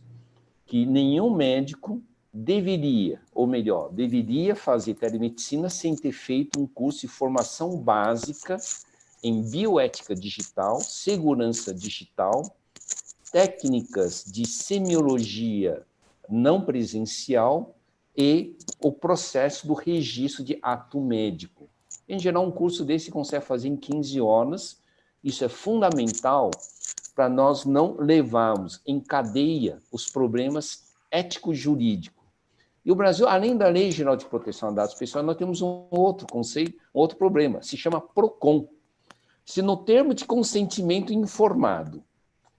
que nenhum médico deveria, ou melhor, deveria fazer telemedicina sem ter feito um curso de formação básica em bioética digital, segurança digital, técnicas de semiologia não presencial e o processo do registro de ato médico. Em geral, um curso desse consegue fazer em 15 horas. Isso é fundamental para nós não levarmos em cadeia os problemas ético-jurídicos. E o Brasil, além da Lei Geral de Proteção a Dados Pessoais, nós temos um outro conceito, um outro problema, se chama PROCON. Se no termo de consentimento informado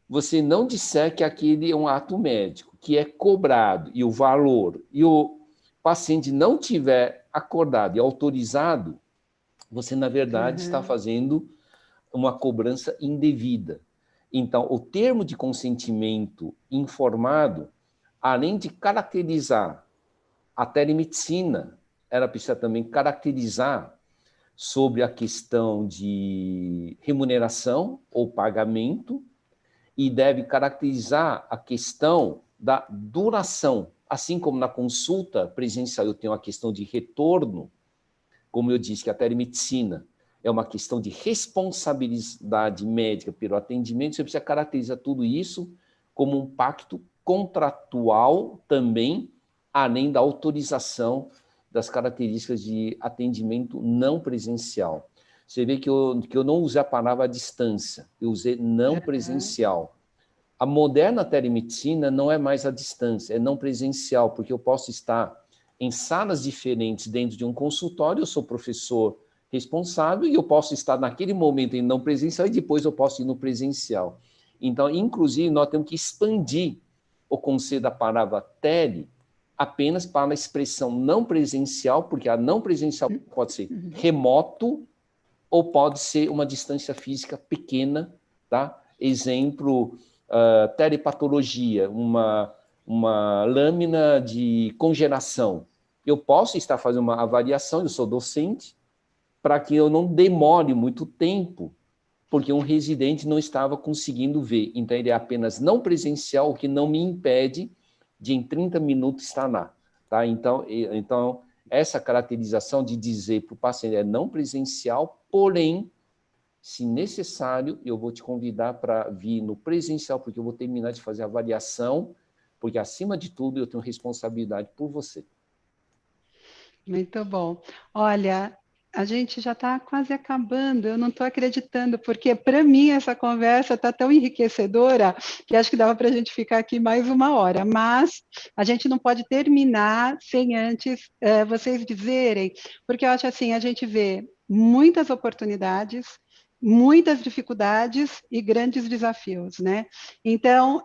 você não disser que aquele é um ato médico, que é cobrado, e o valor, e o paciente não tiver acordado e autorizado, você, na verdade, está fazendo uma cobrança indevida. Então, o termo de consentimento informado, além de caracterizar a telemedicina, ela precisa também caracterizar sobre a questão de remuneração ou pagamento, e deve caracterizar a questão da duração. Assim como na consulta presencial eu tenho a questão de retorno, como eu disse que a telemedicina é uma questão de responsabilidade médica pelo atendimento, você precisa caracterizar tudo isso como um pacto contratual também, além da autorização das características de atendimento não presencial. Você vê que eu não usei a palavra distância, eu usei não presencial. A moderna telemedicina não é mais a distância, é não presencial, porque eu posso estar em salas diferentes dentro de um consultório, eu sou professor responsável e eu posso estar naquele momento em não presencial e depois eu posso ir no presencial. Então, inclusive, nós temos que expandir o conceito da palavra tele apenas para a expressão não presencial, porque a não presencial pode ser remoto, ou pode ser uma distância física pequena, tá? Exemplo, telepatologia, uma lâmina de congelação. Eu posso estar fazendo uma avaliação, eu sou docente, para que eu não demore muito tempo, porque um residente não estava conseguindo ver. Então, ele é apenas não presencial, o que não me impede de, em 30 minutos, estar lá. Tá? Então, essa caracterização de dizer para o paciente é não presencial, porém, se necessário, eu vou te convidar para vir no presencial, porque eu vou terminar de fazer a avaliação, porque, acima de tudo, eu tenho responsabilidade por você. Muito bom. Olha, a gente já está quase acabando, eu não estou acreditando, porque para mim essa conversa está tão enriquecedora que acho que dava para a gente ficar aqui mais 1 hora, mas a gente não pode terminar sem antes vocês dizerem, porque eu acho assim, a gente vê muitas oportunidades, muitas dificuldades e grandes desafios, né? Então,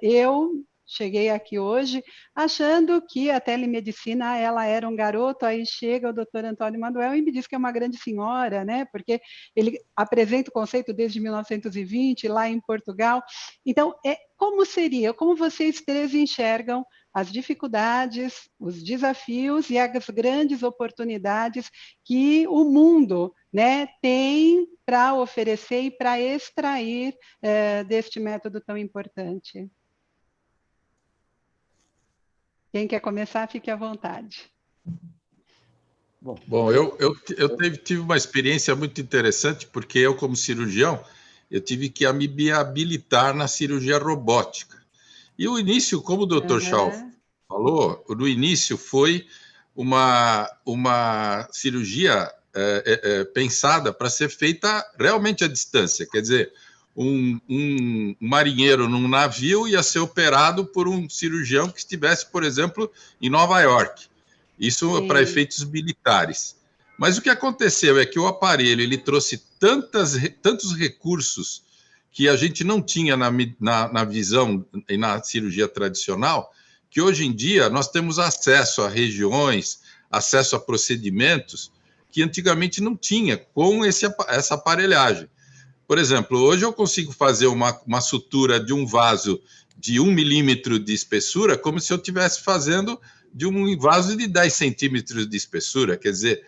eu cheguei aqui hoje achando que a telemedicina ela era um garoto, aí chega o doutor Antônio Manuel e me diz que é uma grande senhora, né? Porque ele apresenta o conceito desde 1920, lá em Portugal. Então, como vocês três enxergam as dificuldades, os desafios e as grandes oportunidades que o mundo, né, tem para oferecer e para extrair deste método tão importante? Quem quer começar, fique à vontade. Bom, eu tive uma experiência muito interessante, porque eu, como cirurgião, eu tive que me habilitar na cirurgia robótica. E o início, como o Dr. Shaw falou, no início foi uma cirurgia pensada para ser feita realmente à distância. Quer dizer, um marinheiro num navio ia ser operado por um cirurgião que estivesse, por exemplo, em Nova York. Isso para efeitos militares. Mas o que aconteceu é que o aparelho ele trouxe tantos recursos que a gente não tinha na visão e na cirurgia tradicional, que hoje em dia nós temos acesso a regiões, acesso a procedimentos que antigamente não tinha com essa aparelhagem. Por exemplo, hoje eu consigo fazer uma sutura de um vaso de 1 milímetro de espessura como se eu estivesse fazendo de um vaso de 10 centímetros de espessura. Quer dizer,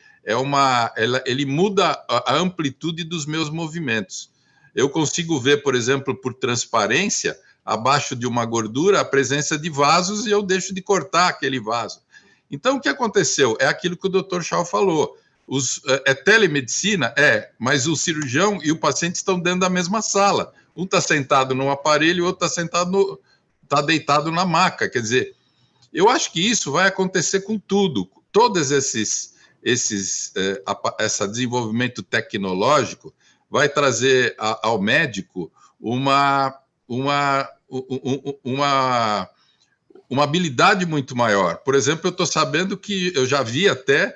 ele muda a amplitude dos meus movimentos. Eu consigo ver, por exemplo, por transparência, abaixo de uma gordura, a presença de vasos e eu deixo de cortar aquele vaso. Então, o que aconteceu? É aquilo que o Dr. Shaw falou. É telemedicina? Mas o cirurgião e o paciente estão dentro da mesma sala. Um está sentado num aparelho, o outro está deitado na maca. Quer dizer, eu acho que isso vai acontecer com tudo. Todos esse desenvolvimento tecnológico vai trazer ao médico uma habilidade muito maior. Por exemplo, eu estou sabendo que eu já vi até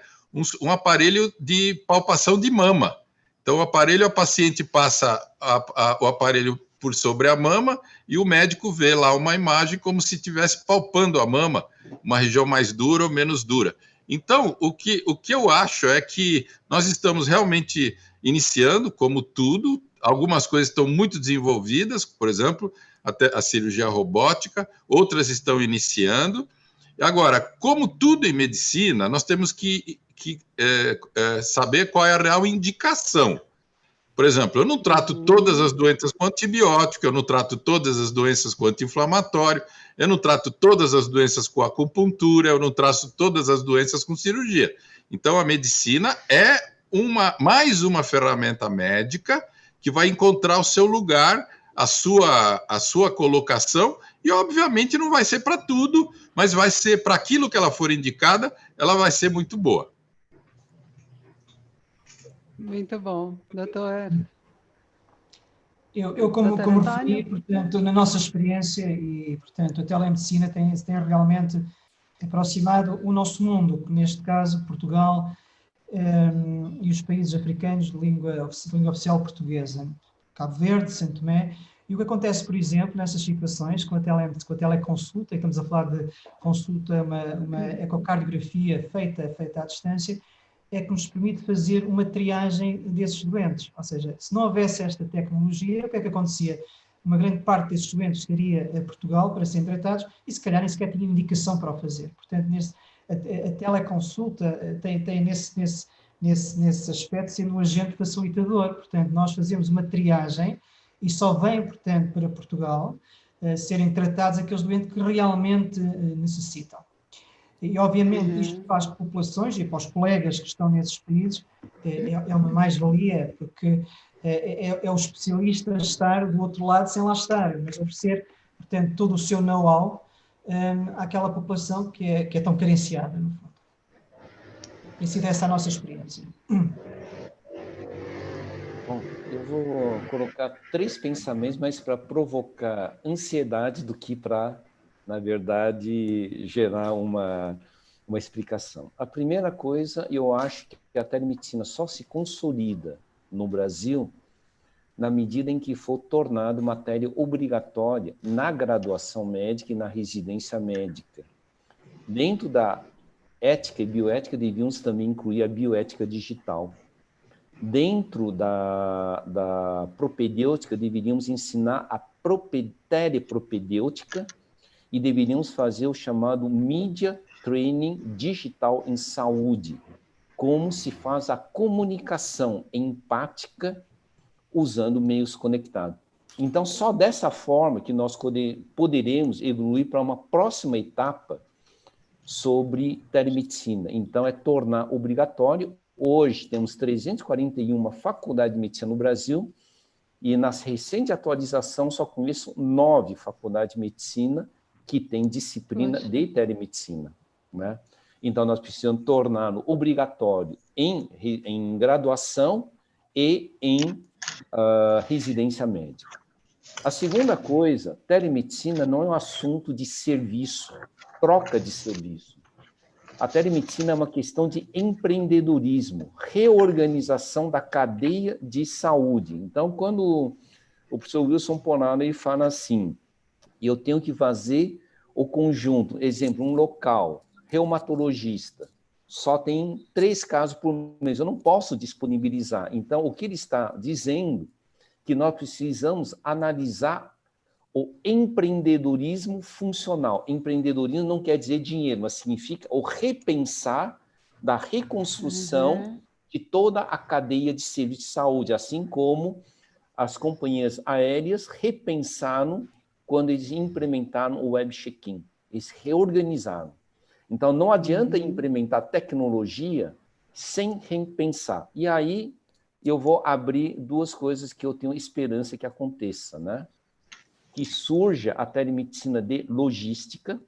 um aparelho de palpação de mama. Então, o paciente passa o aparelho por sobre a mama e o médico vê lá uma imagem como se estivesse palpando a mama, uma região mais dura ou menos dura. Então, o que eu acho é que nós estamos realmente iniciando, como tudo, algumas coisas estão muito desenvolvidas, por exemplo, até a cirurgia robótica, outras estão iniciando. Agora, como tudo em medicina, nós temos que saber qual é a real indicação. Por exemplo, eu não trato todas as doenças com antibiótico, eu não trato todas as doenças com anti-inflamatório, eu não trato todas as doenças com acupuntura, eu não trato todas as doenças com cirurgia. Então, a medicina é mais uma ferramenta médica que vai encontrar o seu lugar, a sua colocação, e, obviamente, não vai ser para tudo, mas vai ser para aquilo que ela for indicada, ela vai ser muito boa. Muito bom, doutor. Eu como referi, portanto, na nossa experiência, e, portanto, a telemedicina tem realmente aproximado o nosso mundo, neste caso, Portugal e os países africanos de língua oficial portuguesa, Cabo Verde, São Tomé. E o que acontece, por exemplo, nessas situações, com a teleconsulta, e estamos a falar de consulta, uma ecocardiografia feita à distância, é que nos permite fazer uma triagem desses doentes. Ou seja, se não houvesse esta tecnologia, o que é que acontecia? Uma grande parte desses doentes estaria a Portugal para serem tratados e se calhar nem sequer tinha indicação para o fazer. Portanto, a teleconsulta tem nesse aspecto sendo um agente facilitador. Portanto, nós fazemos uma triagem e só vêm, portanto, para Portugal serem tratados aqueles doentes que realmente necessitam. E, obviamente, isto para as populações e para os colegas que estão nesses países é uma mais-valia, porque é o especialista estar do outro lado sem lá estar, mas oferecer, portanto, todo o seu know-how àquela população que é tão carenciada, no fundo. Tem sido essa a nossa experiência. Bom, eu vou colocar 3 pensamentos, mas para provocar ansiedade do que para, na verdade, gerar uma explicação. A primeira coisa, eu acho que a telemedicina só se consolida no Brasil na medida em que for tornado matéria obrigatória na graduação médica e na residência médica. Dentro da ética e bioética, devíamos também incluir a bioética digital. Dentro da propedêutica, deveríamos ensinar a telepropedêutica e deveríamos fazer o chamado Media Training Digital em Saúde, como se faz a comunicação empática usando meios conectados. Então, só dessa forma que nós poderemos evoluir para uma próxima etapa sobre telemedicina. Então, é tornar obrigatório. Hoje, temos 341 faculdades de medicina no Brasil e, nas recentes atualizações, só conheço 9 faculdades de medicina que têm disciplina de telemedicina, né? Então, nós precisamos torná-lo obrigatório em graduação e em residência médica. A segunda coisa, telemedicina não é um assunto de serviço, troca de serviço. A telemedicina é uma questão de empreendedorismo, reorganização da cadeia de saúde. Então, quando o professor Wilson Polnaro ele fala assim, eu tenho que fazer o conjunto, exemplo, um local, reumatologista, só tem 3 casos por mês, eu não posso disponibilizar. Então, o que ele está dizendo que nós precisamos analisar o empreendedorismo funcional. Empreendedorismo não quer dizer dinheiro, mas significa o repensar da reconstrução de toda a cadeia de serviço de saúde, assim como as companhias aéreas repensaram quando eles implementaram o web check-in. Eles reorganizaram. Então, não adianta implementar tecnologia sem repensar. E aí, eu vou abrir 2 coisas que eu tenho esperança que aconteça, né? Que surja a telemedicina de logística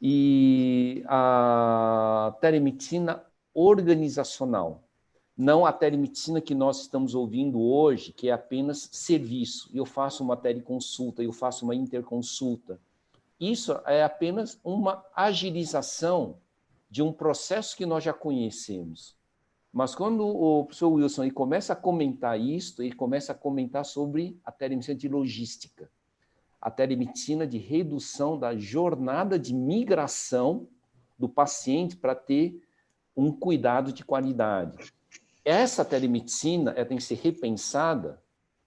e a telemedicina organizacional. Não a telemedicina que nós estamos ouvindo hoje, que é apenas serviço. Eu faço uma teleconsulta, eu faço uma interconsulta. Isso é apenas uma agilização de um processo que nós já conhecemos. Mas quando o professor Wilson ele começa a comentar isso, ele começa a comentar sobre a telemedicina de logística, a telemedicina de redução da jornada de migração do paciente para ter um cuidado de qualidade. Essa telemedicina tem que ser repensada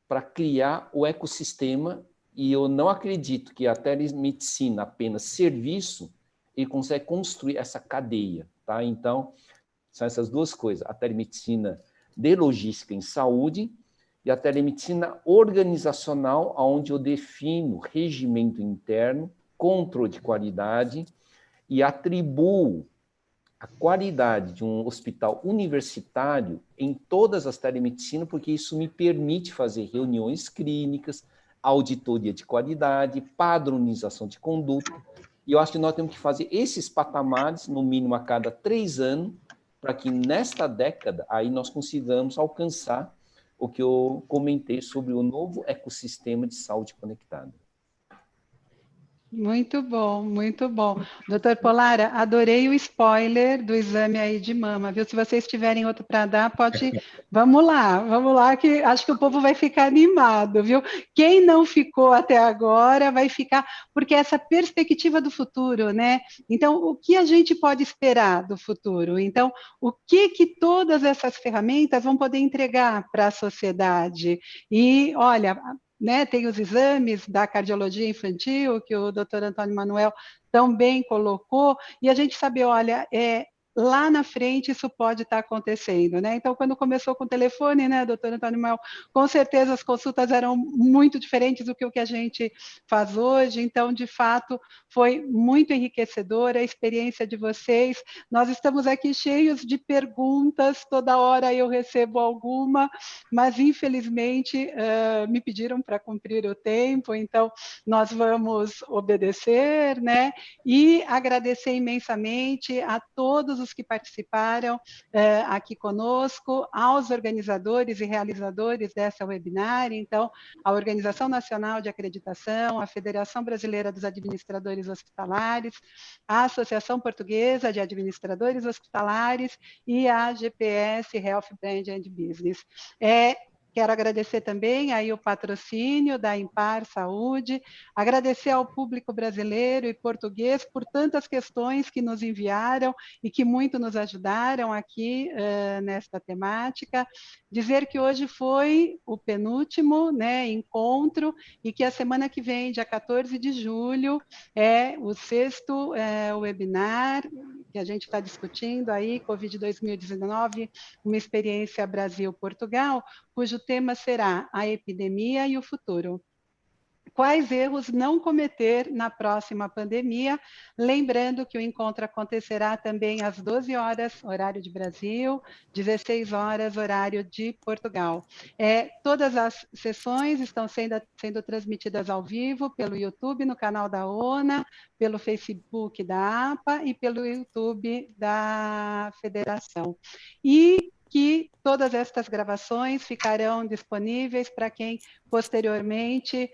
para criar o ecossistema. E eu não acredito que a telemedicina, apenas serviço, ele consegue construir essa cadeia, tá? Então, são essas 2 coisas, a telemedicina de logística em saúde e a telemedicina organizacional, onde eu defino regimento interno, controle de qualidade e atribuo a qualidade de um hospital universitário em todas as telemedicinas, porque isso me permite fazer reuniões clínicas, auditoria de qualidade, padronização de conduta. E eu acho que nós temos que fazer esses patamares, no mínimo a cada 3 anos, para que nesta década aí nós consigamos alcançar o que eu comentei sobre o novo ecossistema de saúde conectada. Muito bom, muito bom. Doutor Polara, adorei o spoiler do exame aí de mama, viu? Se vocês tiverem outro para dar, pode. Vamos lá, que acho que o povo vai ficar animado, viu? Quem não ficou até agora vai ficar, porque essa perspectiva do futuro, né? Então, o que a gente pode esperar do futuro? Então, o que todas essas ferramentas vão poder entregar para a sociedade? E, olha, né, tem os exames da cardiologia infantil, que o doutor Antônio Manuel também colocou, e a gente sabe, olha, lá na frente isso pode estar acontecendo, né? Então, quando começou com o telefone, né, doutor Antônio Manuel, com certeza as consultas eram muito diferentes do que o que a gente faz hoje, então, de fato, foi muito enriquecedora a experiência de vocês. Nós estamos aqui cheios de perguntas, toda hora eu recebo alguma, mas infelizmente me pediram para cumprir o tempo, então nós vamos obedecer, né? E agradecer imensamente a todos os que participaram aqui conosco, aos organizadores e realizadores dessa webinar, então a Organização Nacional de Acreditação, a Federação Brasileira dos Administradores Hospitalares, a Associação Portuguesa de Administradores Hospitalares e a GPS Health Brand and Business. Quero agradecer também aí o patrocínio da Impar Saúde, agradecer ao público brasileiro e português por tantas questões que nos enviaram e que muito nos ajudaram aqui nesta temática. Dizer que hoje foi o penúltimo, né, encontro e que a semana que vem, dia 14 de julho, é o 6º webinar que a gente está discutindo aí, Covid 2019, uma experiência Brasil-Portugal, cujo tema será a epidemia e o futuro. Quais erros não cometer na próxima pandemia? Lembrando que o encontro acontecerá também às 12 horas, horário de Brasil, 16 horas, horário de Portugal. Todas as sessões estão sendo transmitidas ao vivo pelo YouTube, no canal da ONA, pelo Facebook da APA e pelo YouTube da Federação. E que todas estas gravações ficarão disponíveis para quem posteriormente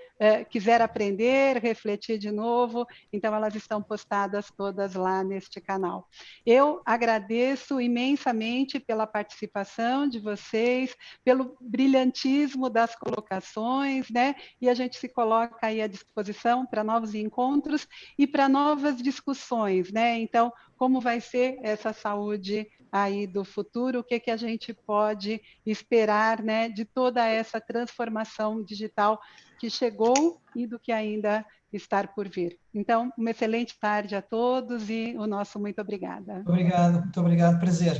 quiser aprender, refletir de novo, então elas estão postadas todas lá neste canal. Eu agradeço imensamente pela participação de vocês, pelo brilhantismo das colocações, né? E a gente se coloca aí à disposição para novos encontros e para novas discussões, né? Então, como vai ser essa saúde aí do futuro, o que a gente pode esperar, né, de toda essa transformação digital que chegou e do que ainda está por vir. Então, uma excelente tarde a todos e o nosso muito obrigada. Muito obrigado, prazer.